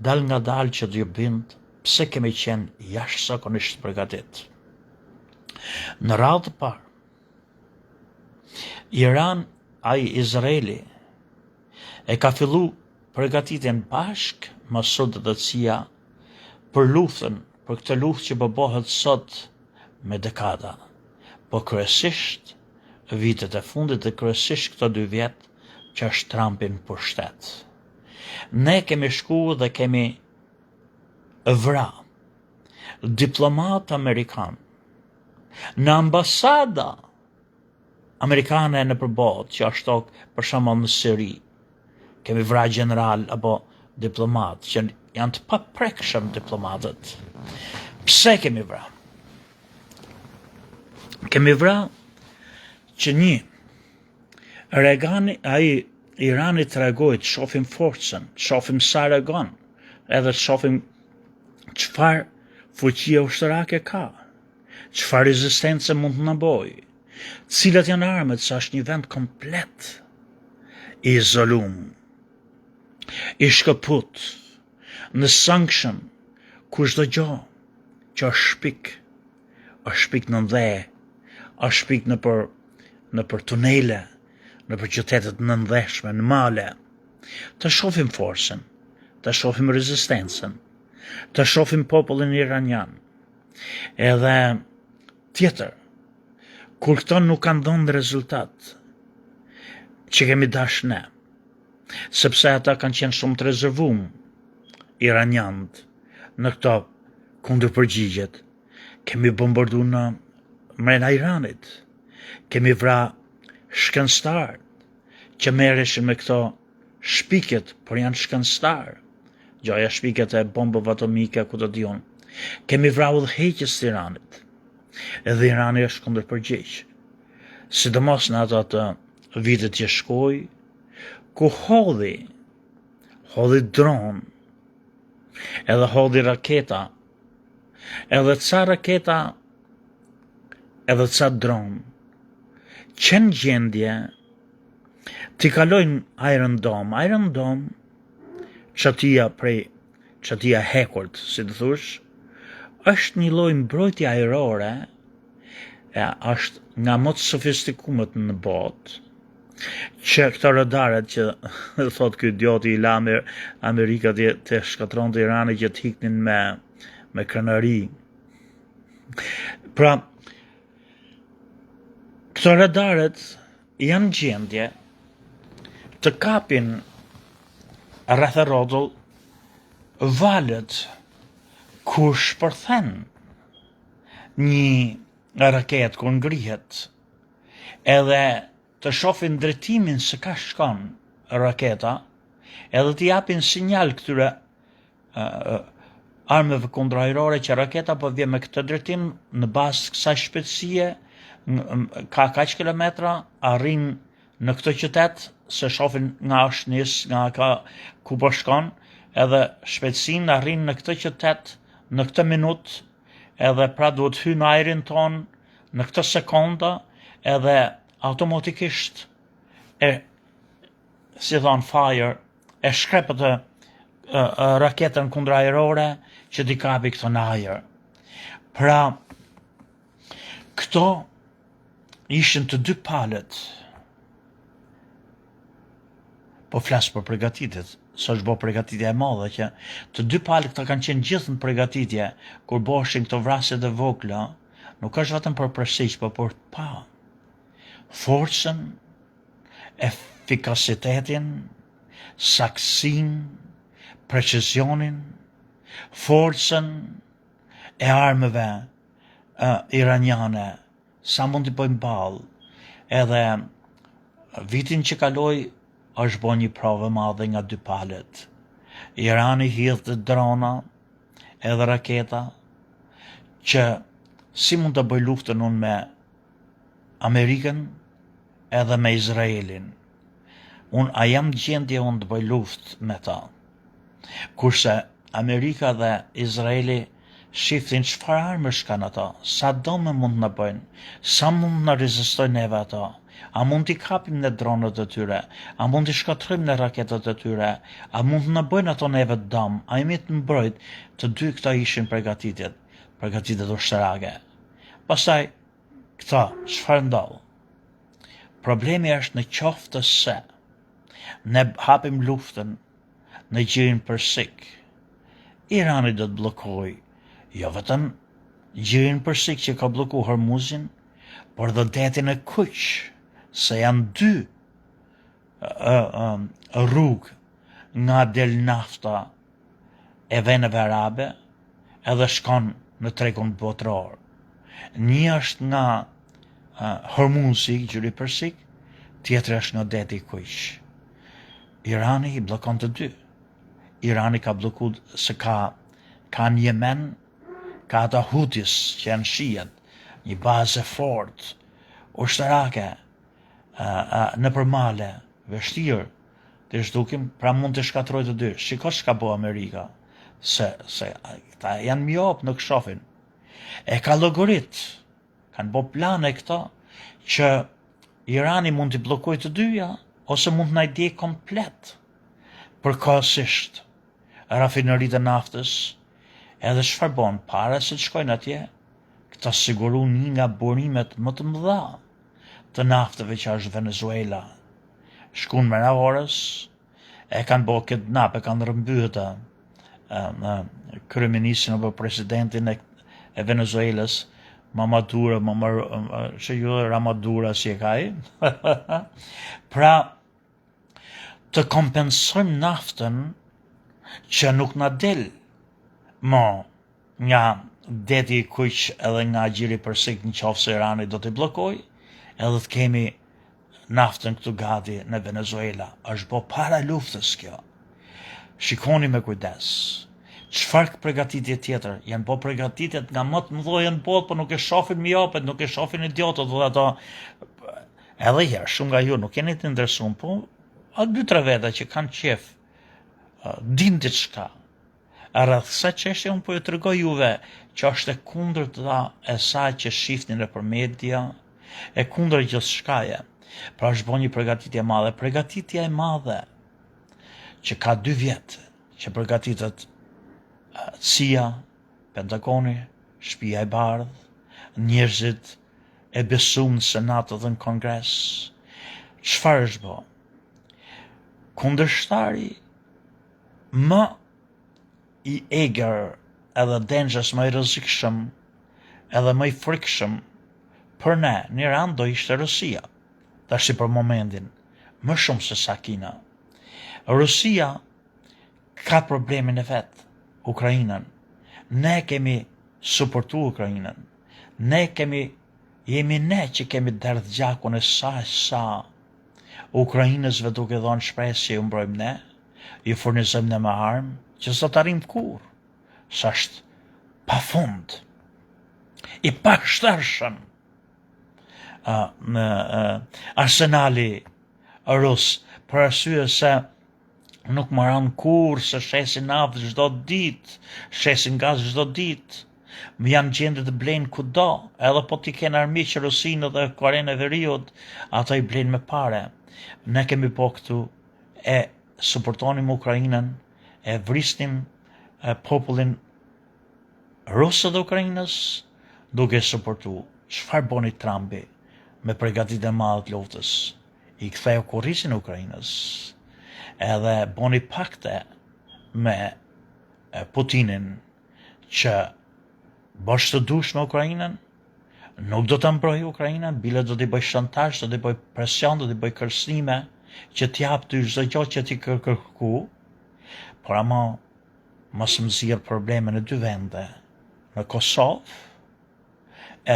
dal nga dal që t'ju bind, pse kemi qenë jashtëzakonisht përgatit. Në radhë të parë, Izraeli, e ka fillu përgatitjen bashk me Saudët e Cia për luftën, për këtë luftë që bëhet sot me dekada. Po kryesisht vitet e fundit dhe kryesisht këto 2 vjet që është Trumpi në pushtet. Ne kemi shku dhe kemi vra diplomat amerikan në ambasada amerikane në përbot, që është për shembull në Siri. Kemi vra general apo diplomat që janë të paprekshëm diplomatët. Pse kemi vra? Kemi vra që Irani të reagojë, të shohim forcën, të shohim sa reagon, edhe të shohim çfarë fuqie ushtarake ka, çfarë rezistence mund të na bëjë, cilat janë armët, sa është një vend komplet i izolum, i shkëput, në sanction, ku çdo gjë që është shpik në dhe, është shpik në për tunele, në për qytetet në ndheshme, në male, të shohim forcën, të shohim rezistencën, të shohim popullin iranian. Edhe tjetër, kur këto nuk kanë dhënë rezultat që kemi dash ne, sepse ata kanë qenë shumë të rezervuar iranianët në këto kundërpërgjigjet, kemi bombarduar në mrena Iranit, kemi vra shkencëtar që merreshin me këto shpiket, por janë shkencëtar, gjaja shpiket e bombave atomike, ku do diun. Kemi vrarë udhëheqës të Iranit, edhe Irani është kundërpërgjigj, sidomos në ato të vitet që shkoi, ku hodhi dron, edhe hodhi raketa, edhe ca raketa, edhe ca dron, që në gjendje t'i kalojnë Iron Dome, çatia hekurt, si të thush, është një lloj mbrojtje ajrore, është nga më të sofistikumet në botë, që këto radaret që thot ky idioti i la Amerika të shkatron të Irani që t'hiknin me krenari. Pra, këto radaret janë gjendje të kapin rreth e rrotull valët kur shpërthen një raket kur ngrihet, edhe të shohin drejtimin se ka shkon raketa, edhe t'i japin sinjal këtyre armëve kundërajrore që raketa po vjen me këtë drejtim në bazë të kësaj shpejtësie, ka kaq kilometra, arrin në këtë qytet, se shohin nga është nis, nga ku po shkon, edhe shpejtësinë arrin në këtë qytet në këtë minutë, edhe pra duhet hy në ajrin ton në këtë sekonda, edhe automatikisht si thon fire, e shkrepët raketën kundërajrore që t'i kapi këto në ajër. Pra, këto ishin të dy palët po flasë për përgatitjet, së është bo përgatitja e madhe, që të dy palë këta kanë qenë gjithë në përgatitje, kur boshin këto vrasjet e vogla, nuk është vetëm për përsiq, po për pa forcën, efikasitetin, saksin, precisionin, forcën e armëve iraniane, sa mund të bëjmë balë, edhe vitin që kaloi është bo një provë madhe nga dy palët. Irani hidhë drona edhe raketa që si mund të bëj luftën unë me Amerikën edhe me Izraelin. A jam gjendje unë të bëj luftë me ta. Kurse Amerika dhe Izraeli shiftin çfarë armësh kanë ata, sa do me mund në bëjnë, sa mund në rezistojnë neve ata, a mund t'i kapim në dronët e tyre, a mund t'i shkatrojmë në raketet e tyre, a mund në bëjnë ato neve të dam, a imi të mbrojt, të dy këta ishin përgatitjet ushtarake. Pastaj, këta, çfarë ndodh? Problemi është në qoftë se ne hapim luftën në gjirin Persik, Irani do të bllokoj jo vetëm gjirin Persik që ka bloku Hormuzin, por dhe detin e Kuq, se janë dy rrugë nga del nafta e veneve arabe edhe shkon në tregun botëror. Një është nga Hormuzi, gjiri Persik, tjetër është nga deti Kuq. Irani i blokon të dy. Irani ka bloku se ka në Yemen, ka ata Houthis që janë shijet, një bazë fort, ushtarake, në përmale, vështirë, të shdukim, pra mund të shkatroj të dy. Shiko që ka bo Amerika, se ta janë mjop, nuk shofin. E ka logarit, kanë bo plane këta, që Irani mund të blokoj të dyja, ose mund në ide komplet, përkohësisht, rafinerit e naftës, edhe çfarë bon, para se të shkojnë atje, këta siguru një nga burimet më të mëdha të naftëve që është Venezuela. Shkun me orës, e kanë bo kidnap, e kanë rëmbyhë kryeministin apo presidentin e Venezuelës, Mamadura, Ramadura si e kaj. Pra, të kompensojmë naftën që nuk na del nga deti Kuq edhe nga gjiri Persik në qoftë se Irani do t'i blokoj, edhe të kemi naftën këtu gati në Venezuela. Është bo para luftës kjo. Shikoni me kujdes. Çfarë përgatitje tjetër? Janë bo përgatitjet nga më të mëdha në botë, por nuk e shohin miopet, nuk e shohin idiotët dhe ato. Edhe herë, shumë nga ju nuk jeni të interesuar, po a 2-3 veta që kanë qef, din diçka. Rreth sa çështje unë po ju tregoj juve që është e kundërta e saj që shifnin nëpër media, e kundër gjithçkaje. Pra është bo një përgatitje e madhe. Përgatitja e madhe që ka 2 vjet që përgatitet CIA, Pentagoni, Shtëpia e Bardhë, njerëzit e besuar në Senat dhe në Kongres. Çfarë është bo? Kundërshtari më i eger edhe dengjës më i rrezikshëm edhe më i frikshëm për ne në Iran do ishte Rusia. Tash për momentin, më shumë se sa Kina. Rusia ka problemin e vet, Ukrainën. Ne kemi suportu Ukrainën. Jemi ne që kemi derdh gjakun e sa Ukrainësve duke dhënë shpresë që ju mbrojmë ne, ju furnizojmë ne me armë, që s'do të arrim kur, sa është pafund, i pashtershëm në arsenali rus, për arsye se nuk marran kur se shesin naftë çdo ditë, shesin gaz çdo ditë, më janë gjendje të blejnë kudo, edhe po t'i kenë armiq Rusinë dhe Korenë e Veriut, ata i blejnë me pare. Ne kemi po këtu, e suportonim Ukrainën, e vrisnim popullin rusë dhe Ukrainës, duke suportu. Çfarë boni Trumpi me përgatitje e madhe të luftës? I ktheu kurrizin Ukrainës. edhe boni pakte me Putinin që bësh të dush me Ukrajinën, nuk do të mbrojë Ukrajinën, bile do t'i bëj shantazh, do t'i bëj presion, do t'i bëj kërcënime që t'jap ty çdo gjë që ti kërku, por ama mos më zgjidh probleme në dy vende, në Kosovë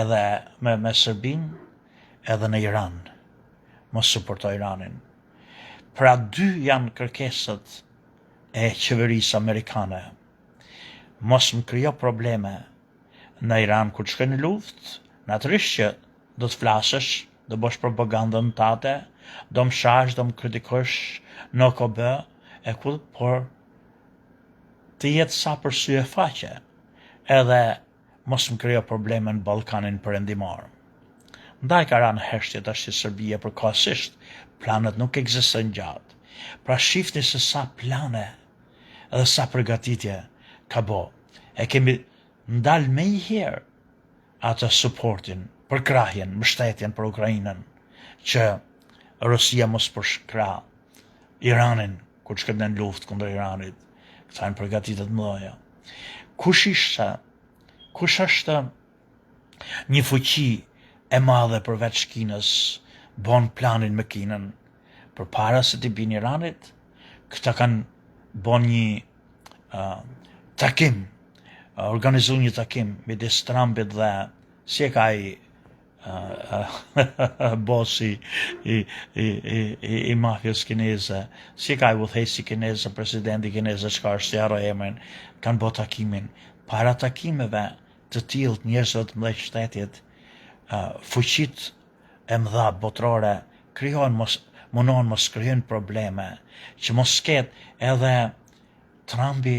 edhe me Serbinë edhe në Iran. Mos suportoj Iranin. Pra dy janë kërkesat e qeverisë amerikane. Mos më krijo probleme në Iran kur të shkoj në luftë, natyrisht që do të flasësh, do bësh propagandën tate, do më shash, do më kritikosh në OKB, por të jetë sa për sy e faqe, edhe mos më krijo probleme në Ballkanin perëndimor. Ndaj ka ranë heshtje tash që Serbia përkohësisht, planet nuk ekzistojnë gjatë. Pra shifni se sa plane edhe sa përgatitje ka bo. E kemi ndalë me i herë atë supportin, përkrahjen, mbështetjen për Ukrajinën, që Rusia mos përshkra Iranin, kur të shkënden luftë kundër Iranit. Këta janë përgatitjet mëdha. Kush është një fuqi e madhe përveç Kinës, bon planin me Kinën, përpara se t'i bin Iranit, këta kanë bon një takim, organizu një takim midis Trumpit dhe si e ka i bosi i mafjës kineze, si e ka i udhëheqësi kineze, presidenti kineze, çka është jaro emrin, kanë bo takimin. Para takimeve të tillë njerëzve të mëdhenj shtetit, fuqit e mëdha botrore munohen mos krijojnë probleme, që mos ketë edhe Trumpi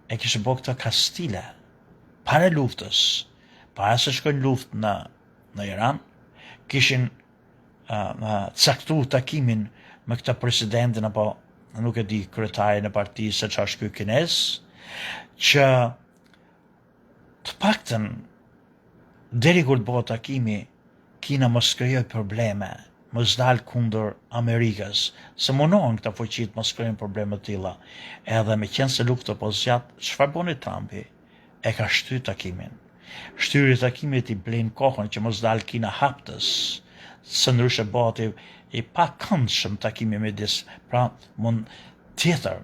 e kishte bërë këtë kastile para luftës, para se shkojnë luftë në Iran, kishin caktu takimin me këtë presidentin apo nuk e di kryetarin e partisë se çfarë është ky kinez, që të paktën deri kur të bëhet takimi, Kina mos krijoj probleme, mos dalë kundër Amerikës, se munohen këta fuqit mos krijojnë probleme të tilla. Edhe me qenë se lufta po zgjat, çfarë boni Trumpi? E ka shtyr takimin. Shtyri takimit i blen kohën që mos dalë Kina haptës, së ndryshe bëhet i pakëndshëm takimi midis. Pra, mund tjetër,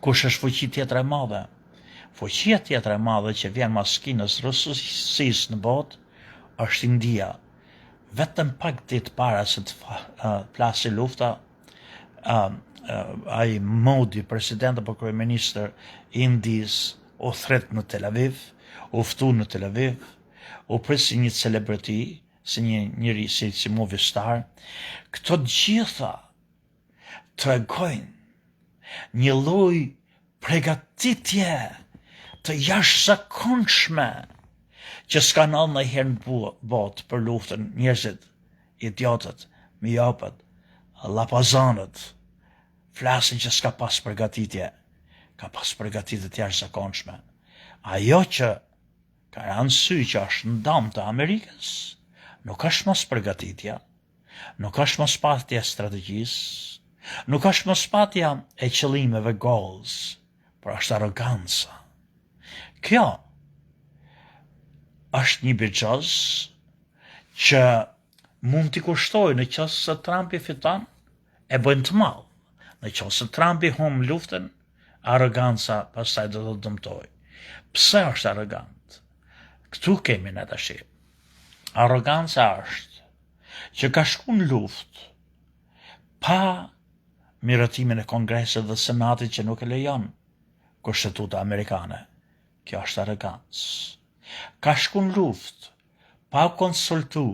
kush është fuqi tjetër e madhe? Fuqia tjetër e madhe që vjen mas Kinës, Rusisë në botë, është India. Vetëm pak ditë para se të plasi lufta, ai Modi, president apo kryeministër i Indisë, u thret në Tel Aviv, u ftu në Tel Aviv, u prit si një celebrity, si një njëri si movie star. Këto gjitha tregojnë një lloj përgatitje të jashtëzakonshme që s'ka ndodhur ndonjëherë në botë për luftën. Njerëzit, idiotët, miopët, llapazanët, flasin që s'ka pas përgatitje. Ka pas përgatitje të jashtëzakonshme. Ajo që ka rënë sy që është në dëm të Amerikës, nuk është mos përgatitja, nuk është mos pasja e strategjisë, nuk është mos pasja e qëllimeve goals, por është arroganca. Kjo është një bixhoz që mund t'i kushtoj në qoftë se Trumpi fiton, e bëjnë të madh. Në qoftë se Trumpi humb luftën, arroganca pastaj do të dëmtoj. Pse është arrogant? Këtu kemi ne tash. Arroganca është që ka shku në luftë pa miratimin e Kongresit dhe Senatit që nuk e lejon Kushtetuta amerikane. Kjo është arrogancë. Ka shku në luftë pa konsultu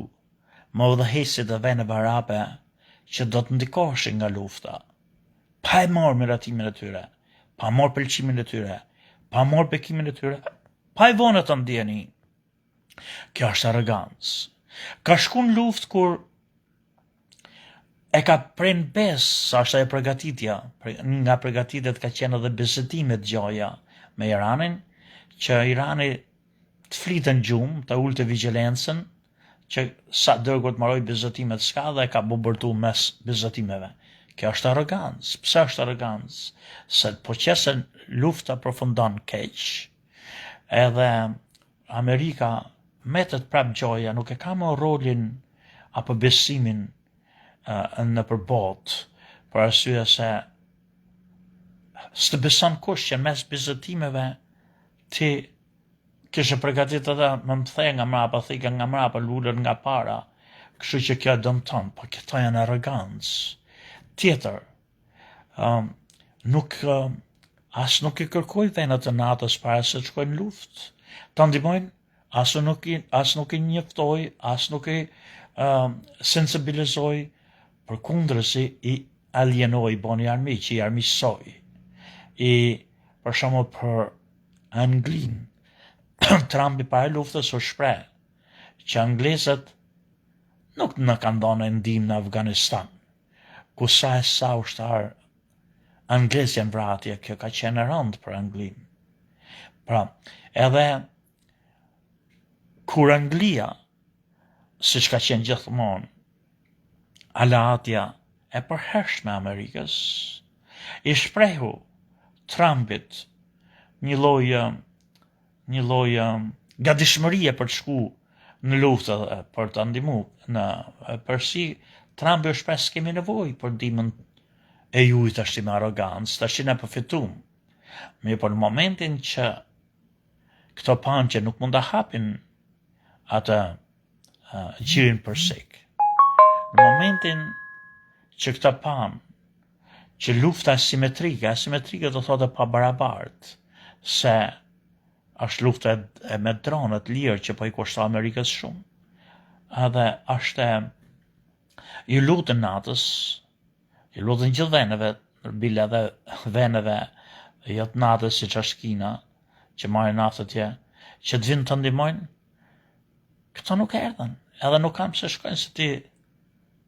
me udhëheqësit e vendeve arabe që do të ndikoshin nga lufta, pa e marrë miratimin e tyre, pa marrë pëlqimin e tyre, pa marrë bekimin e tyre, pa e vënë të ndjeni. Kjo është arrogancë. Ka shku në luftë kur e ka pren besë sa është ajo përgatitja, nga përgatitjet ka qenë edhe bizetimet gjaja me Iranin, që Irani të flitën gjumë, të ullë të vigjilencën, që sa dërgur të maroj bizetimet s'ka dhe ka bubërtu mes bizetimeve. Kjo është arrogancë. Pse është arrogancë? Se po qëse lufta përfundon keq, edhe Amerika metet prap gjoja, nuk e ka më rolin apo besimin në përbot, për arsye se s'të beson kush që mes bizetimeve ti kishe përgatit edhe më mthe nga mrapa, thika nga mrapa, lullën nga para, kështu që kjo dëmton, po këto janë arrogancë. Tjetër, as nuk i kërkoj venët e NATO-s para se të shkojnë luftë, të ndihmojnë, as nuk i njoftoj, as nuk i sensibilizoj, përkundërsi i alienoj, boni armiq, i armiqsoj. Për shembull për Anglinë, Trumpi para luftës u shpreh që anglezët nuk në kanë dhënë ndihmë në Afganistan, ku sa ushtar anglez janë vrarë atje, kjo ka qenë e rëndë për Anglinë. Pra, edhe kur Anglia, siç ka qenë gjithmonë, aleatja e përhershme Amerikës, i shprehu Trumpit një lloj gatishmërie për të shku në luftë, për të ndihmu në përsi. Trumpi u shpreh s'kemi nevojë për ndihmën e juaj tash me arrogancë, tash ne përfitum. Mirë, por në momentin që këto panë që nuk mund ta hapin atë gjirin për sik, në momentin që këta panë që lufta asimetrike do thotë pa barabartë, se është lufta me dronët lirë që po i kushton Amerikës shumë. Edhe është i lutën natës, i lutën gjithë veneve, bile edhe veneve jo të natës siç është Kina, që marrin naftë atje, që të vinë të ndihmojnë, këto nuk erdhen, edhe nuk kanë pse shkojnë, se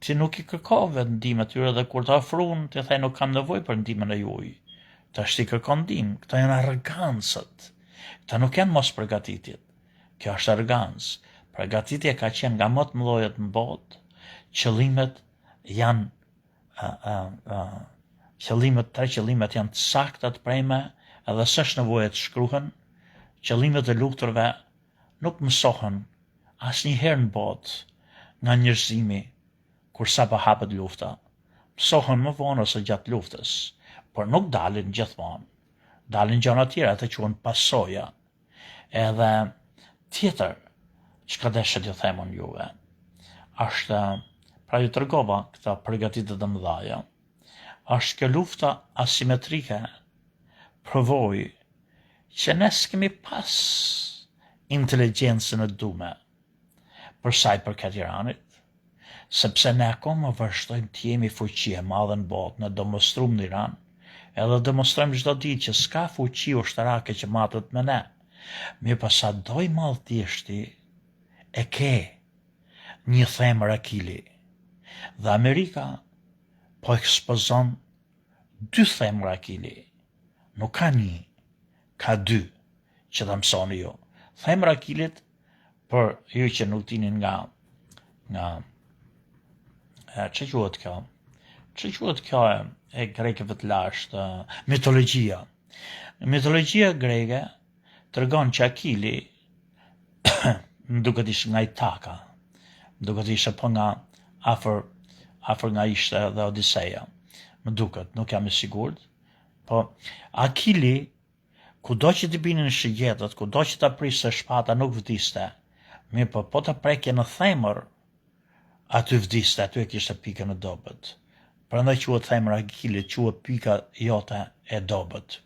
ti nuk i kërkove ndihmë atyre, dhe kur të ofruan, ti the nuk kam nevojë për ndihmën e juaj. Tash ti kërkon ndihmë. Këto janë arrogancët. Këta nuk janë mos përgatitjet. Kjo është arrogancë. Përgatitja ka qenë nga më të mëdhojat në botë. Qëllimet janë tre qëllimet janë të sakta, të prejme, edhe s'është nevojë të shkruhen. Qëllimet e luftërve nuk mësohen asnjëherë në botë nga njerëzimi kur sa po hapet lufta. Mësohen më vonë ose gjatë luftës, por nuk dalin gjithmonë. Dalin gjëra tjera, të quhen pasoja. Edhe tjetër, çka desha t'ju them unë juve, është, pra ju tregova këta përgatitje të mëdha, është kjo lufta asimetrike, provoj që ne s'kemi pas inteligjencën e dume për sa i përket Iranit, sepse ne akoma vazhdojmë të jemi fuqi e madhe në botë, ne demonstrojmë në Iran, edhe demonstrojmë çdo ditë që s'ka fuqi ushtarake që matet me ne. Mirë, pa sa doj mallëtishti e ke një themër akili. Dhe Amerika po ekspozon 2 themra akili. Nuk ka një, ka 2 që ta mësoni ju. Themra akilit, për ju që nuk dinin nga që quhet kjo? Që quhet kjo e grekëve të lashtë? Mitologjia. Mitologjia greke tregon që Akili, më duket ishte nga Itaka, më duket ishte po nga afër nga ishte dhe Odiseja, më duket, nuk jam i sigurt, po Akili, kudo që t'i binin shigjetët, kudo që t'a priste shpata, nuk vdiste, mirë po t'a prekje në themër, aty vdiste, aty e kishte pikën e dobët. Prandaj quhet themra Akilit, quhet pika jote e dobët.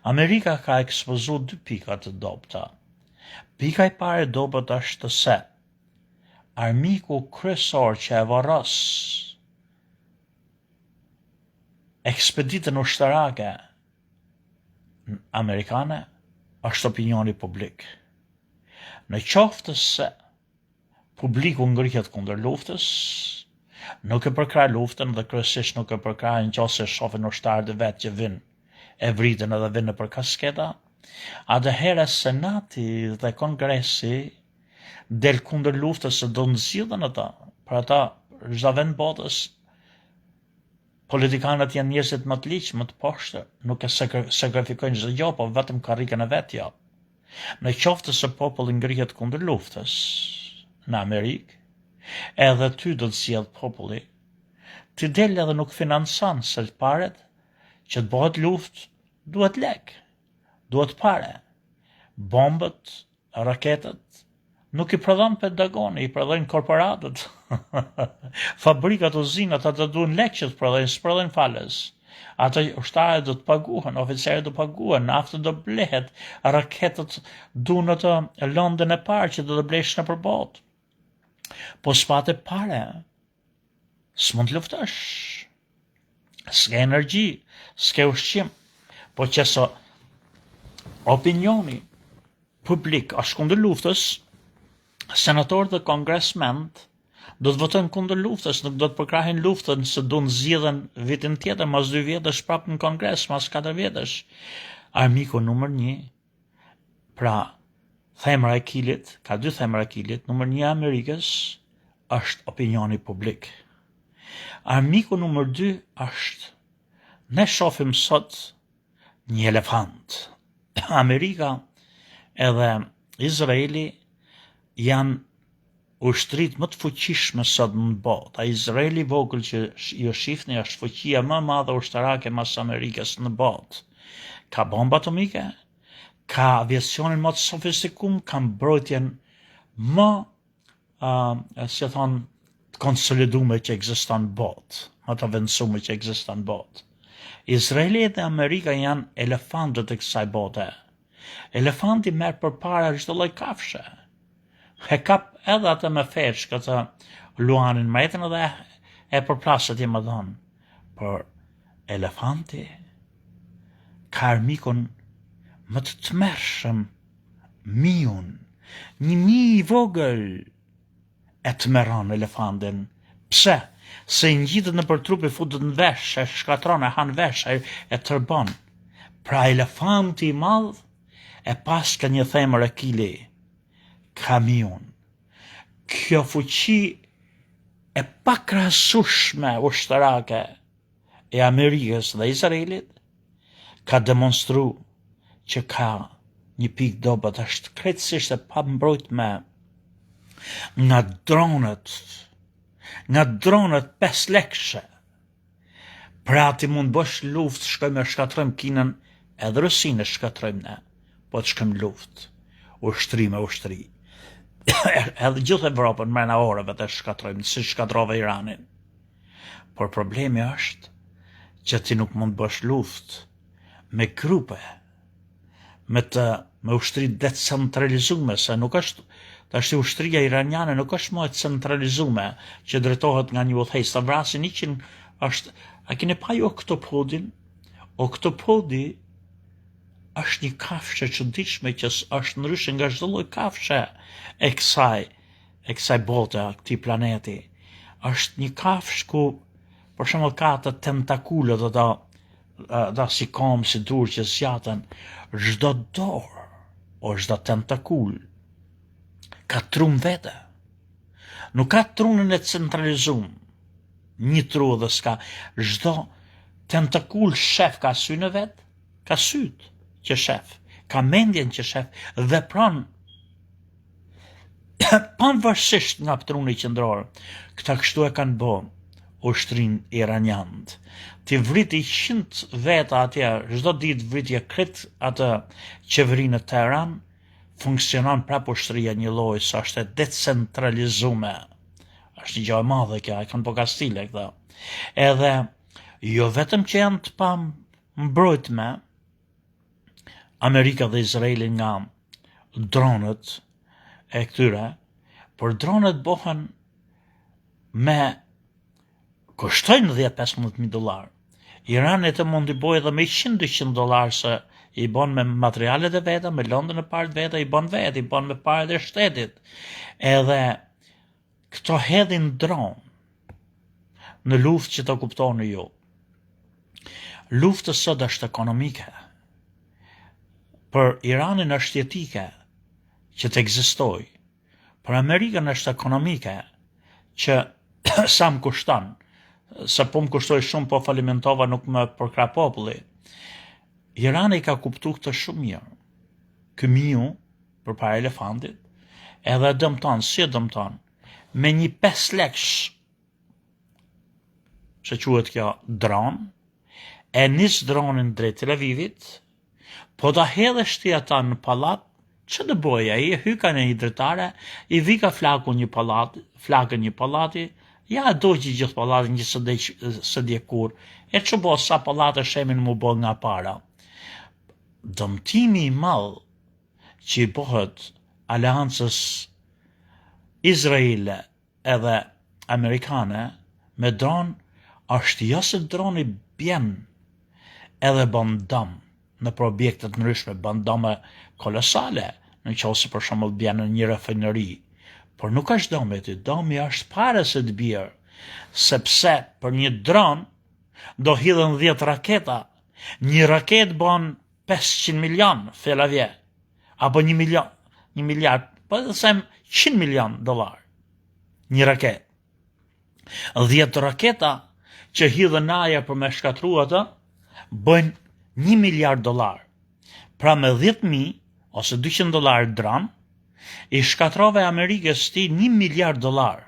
Amerika ka ekspozuar 2 pika të dobëta. Pika e parë e dobët është se armiku kryesor që e varros ekspeditën ushtarake amerikane është opinioni publik. Në qoftë se publiku ngrihet kundër luftës, nuk e përkrah luftën dhe kryesisht nuk e përkrah nëse shohin ushtarët e vet që vinë e vritën edhe vinë nëpër kasketa, atëherë Senati dhe Kongresi del kundër luftës se do nxjidhen ata. Për ata çdo vend botës Politikanët janë njerëzit më të ligjë, më të poshtë, nuk e sakrifikojnë çdo gjë, po vetëm karrikën e vet jo. Në qoftë se populli ngrihet kundër luftës në Amerikë, edhe ty do të sjell populli, ti del edhe nuk finanson se paret që të bëhet luftë, duhet lek, duhet pare. Bombët, raketet, nuk i prodhon Pentagoni, i prodhojnë korporatët. Fabrikat, uzinat, ata duhen lek që të prodhojnë, s'prodhojnë falas. Ata ushtarët do të paguhen, oficerët do paguhen, nafta do blehet, raketet duhen ato lëndën e parë që do të blesh në përbot. Po s'pate pare, s'mund të luftosh. S'ke energji, s'ke ushqim, po që so opinioni publik është kundër luftës, senatorët dhe kongresmenët do të votojnë kundër luftës, nuk do të përkrahin luftën se do në zgjidhen vitin tjetër, mas 2 vjetësh prapë në kongres, mas 4 vjetësh. Armiku numër 1, pra themra e kilit, ka 2 themra e kilit, numër 1 Amerikës është opinioni publik. Armiku numër 2 është, ne shohim sot një elefant. Amerika edhe Izraeli janë ushtrit më të fuqishme sot në botë. A Izraeli vogël që ju shifni është fuqia më madhe ushtarake mas Amerikës në botë. Ka bomba atomike, ka aviacionin më të sofistikuar, ka mbrojtjen më si thon të konsoliduar që ekziston në botë, më të vendsuar që ekziston në botë. Izraeli dhe Amerika janë elefantët e kësaj bote. Elefanti merr përpara çdo lloj kafshë. E kap edhe atë me fesh, këtë luanin mretën edhe e përplasët i më dhonë. Por elefanti ka armikun më të tmerrshëm, miun. Një mi i vogël e tmerron elefantin. Pse? Se i ngjitet në për trupi, futet në vesh, e shkatron, e han vesh, e tërbon. Pra elefanti i madh e pas ka një themër e kili, kamion. Kjo fuqi e pakrahasueshme ushtarake e Amerikës dhe Izraelit ka demonstru që ka një pikë dobët, është krejtësisht e pambrojtme nga dronet 5 lekëshe. Pra ti mund bësh luftë, shkojmë e shkatrojmë Kinën, edhe Rusinë e shkatrojmë ne, po të shkojmë luftë, ushtri me ushtri. Edhe gjithë Evropën mrena orëve të shkatrojmë, si shkatrove Iranin. Por problemi është që ti nuk mund bësh luftë me grupe, me ushtri decentralizume, se nuk është, tash ushtria iraniane nuk është më e centralizume, që drejtohet nga një udhëheqës, të vrasin 100, është, a keni pa ju Oktopodin? Oktopodi është një kafshë çuditshme që është ndryshe nga çdo lloj kafshë e kësaj bote, këtij planeti. Është një kafshë ku, për shembull, ka ato tentakulët, ato si kom, si dur që zjaten, çdo dorë o çdo tentakul ka trum vete. Nuk ka trunën e centralizuar, një tru dhe s'ka. Çdo tentakul shef ka sy në vet, ka syt që shef, ka mendjen që shef, dhe pran pavarësisht nga truni qendror. Këta kështu e kanë bë ushtrin iraniant. Ti vriti 100 veta atje, çdo ditë vritje kret atë qeverinë në Teheran, funksionon prapë ushtria një lloj, sa është e decentralizuar. Është një gjë e madhe kjo, e kanë po Kastile këta. Edhe jo vetëm që janë të pambrojtme Amerika dhe Izraeli nga dronët e këtyre, por dronët bëhen me kushtojnë $10-15,000. Irani të mund i bojë edhe me $100-200 se i bon me materialet e veta, me lëndën e parë veta, i bon vetë, i bon me parët e shtetit. Edhe këto hedhin dron në luftë që të kuptoni ju. Lufta sot është ekonomike. Për Iranin është jetike që të ekzistoj. Për Amerikën është ekonomike që sa më kushton. se po më kushtoj shumë, po falimentova, nuk më përkra populli. Irani ka kuptu këtë shumë mirë. Këmiu, për para elefantit, edhe dëmton, si dëmton, me një 5 leksh, që quhet kjo dron, e nis dronin drejt Tel Avivit, po ta hedhe shtëpia ata në pallat, që të bëj ai? Hyka në një dritare, i vika flakën një pallati, ja doqi gjithë pallatin që së dje kur, e që bo sa pallate shemin mu bë nga para. Dëmtimi i madh që i bëhet aleancës Izraele edhe Amerikane me dron, është jo se droni bjen edhe bën dëm në objektet ndryshme, bën dëme kolosale, në qoftë se për shembull bjen në një rafineri. Por nuk është dëmi aty, dëmi është para se të bjerë, sepse për një dron do hidhen 10 raketa. Një raket bën 500 milion felavje, apo 1 miliard, po të them 100 milion dollar. Një raket. 10 raketa që hidhen në ajër për me shkatru atë, bëjnë 1 miliard dollar. Pra me 10.000 ose 200 dollar dron, i shkatrove Amerikës ti 1 miliard dollar.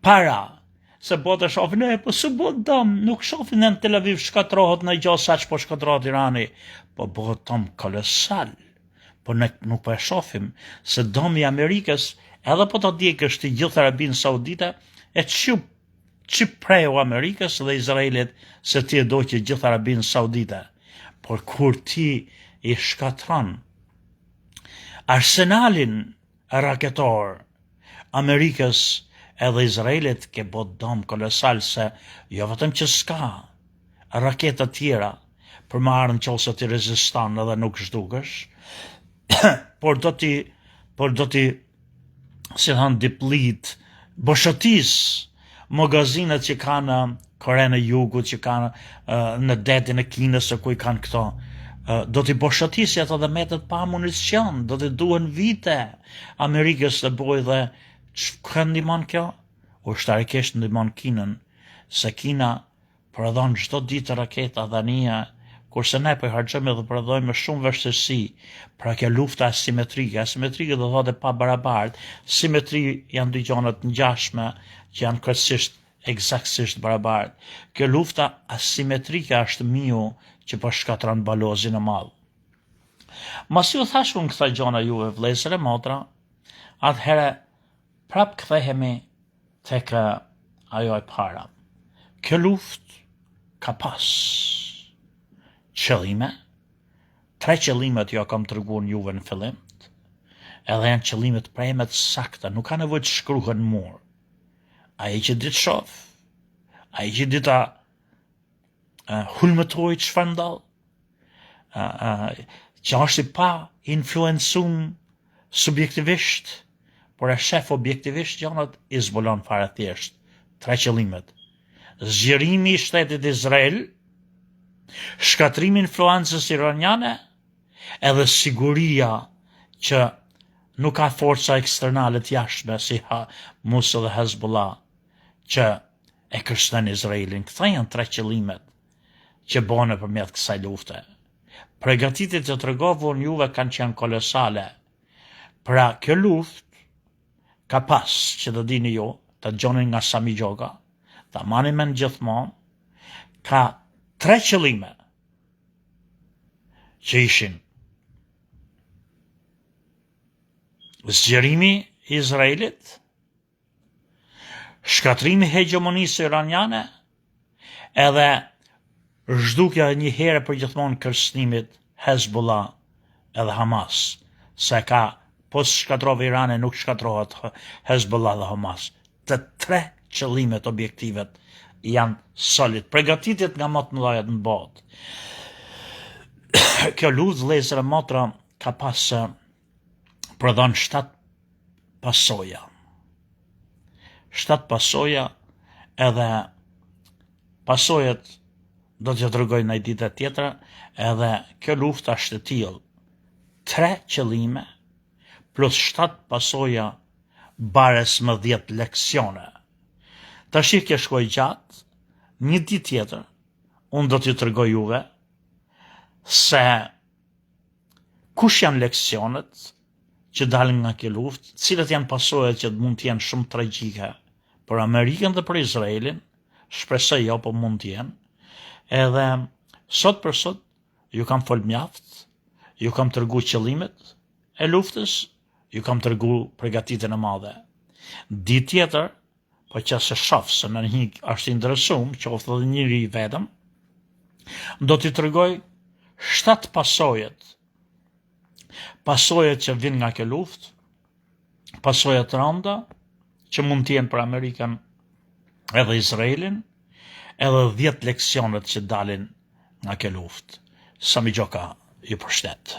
Para, se botë shofin, po së botë dëm, nuk shofin në Tel Aviv shkatrohet në gjohë sa që po shkatrohet Irani, po botë dëm kolosal. Po nuk po e shofim se dëmi Amerikës, edhe po të djekësht i gjithë Arabinë Saudite, e që prejo Amerikës dhe Izraelit se ti e do që gjithë Arabinë Saudite. Por kur ti i shkatron arsenalin raketor Amerikës edhe Izraelit, ke bot dëm kolosal, se jo vetëm që s'ka raketa tjera për më arën qëllë ti rezistan edhe nuk zhdukësh, por do ti si thënë diplit, boshëtis magazinat që ka në Korenë e Jugut, që ka në detin e Kinës, ku i kanë këto, do t'i boshëtisi ato dhe metet pa municion, do t'i duhen vite Amerikës të boj dhe që ndimon kjo? Ushtarikisht ndimon Kinën, se Kina prodhon çdo ditë raketa dhania, kurse ne po i harxojmë dhe prodhojmë me shumë vështirësi. Pra kjo lufta asimetrike do thotë pa barabartë. Simetri janë dy gjëra të ngjashme që janë krejtësisht eksaktësisht barabartë. Kjo lufta asimetrike është miu që po shkatron balozin e madh. Mos ju thash unë këta gjëra juve vëllezër e motra, atëherë prap kthehemi tek ajo e para. Kjo luftë ka pas qëllime, 3 qëllimet jo kam treguar juve në fillim, edhe janë qëllimet premet sakta, nuk ka nevojë të shkruhen mur. Ai që dit shof, ai që dita hulmëtoj çfarë ndodh, që është i pa influencum subjektivisht, por e shef objektivisht gjanat, i zbulon fare thjesht. 3 qëllimet. Zgjerimi i shtetit Izrael, shkatrimi influencës iraniane, edhe siguria që nuk ka forca eksternale të jashtme si Musa dhe Hezbollah që e kërcënon Izraelin. Këta janë 3 qëllimet që bëhen përmjet kësaj lufte. Përgatitjet që tregova unë juve kanë qenë kolosale. Pra kjo luftë ka pas, që të dini ju, të dëgjoni nga Sami Gjoga, ta mani men gjithmonë, ka 3 qëllime që ishin zgjerimi i Izraelit, shkatrimi i hegemonisë iraniane, edhe zhdukja një herë për gjithmonë kërcënimit Hezbollah edhe Hamas, se ka po shkatrove Irane nuk shkatrohet Hezbollah dhe Hamas. Të 3 qëllimet objektivet janë solid. Përgatitjet nga më të mëdha në botë. Kjo luftë vëllezër e motra ka pas prodhon 7 pasoja. 7 pasoja, edhe pasojat do t'ja tregoj në ditë tjetër, edhe kjo luftë është e tillë. 3 qëllime plus 7 pasoja bares më 10 leksione. Tash që shkoj gjatë, një ditë tjetër, unë do t'ju tregoj juve se kush janë leksionet që dalin nga kjo luftë, cilat janë pasojat që mund t'jenë shumë tragjike për Amerikën dhe për Izraelin, shpresoj jo, po mund t'jenë, edhe sot për sot ju kam fol mjaft, ju kam tërgu qëllimet e luftës, ju kam tërgu përgatitjen e madhe. Ditë tjetër, po që se shoh se në një është interesum, qoftë edhe njëri i vetëm, do t'i tregoj 7 pasojat që vijnë nga kjo luftë, pasojat rënda që mund t'jenë për Amerikën edhe Izraelin, edhe 10 leksionet që dalin nga kjo luftë. Sami Gjoka ju përshtet.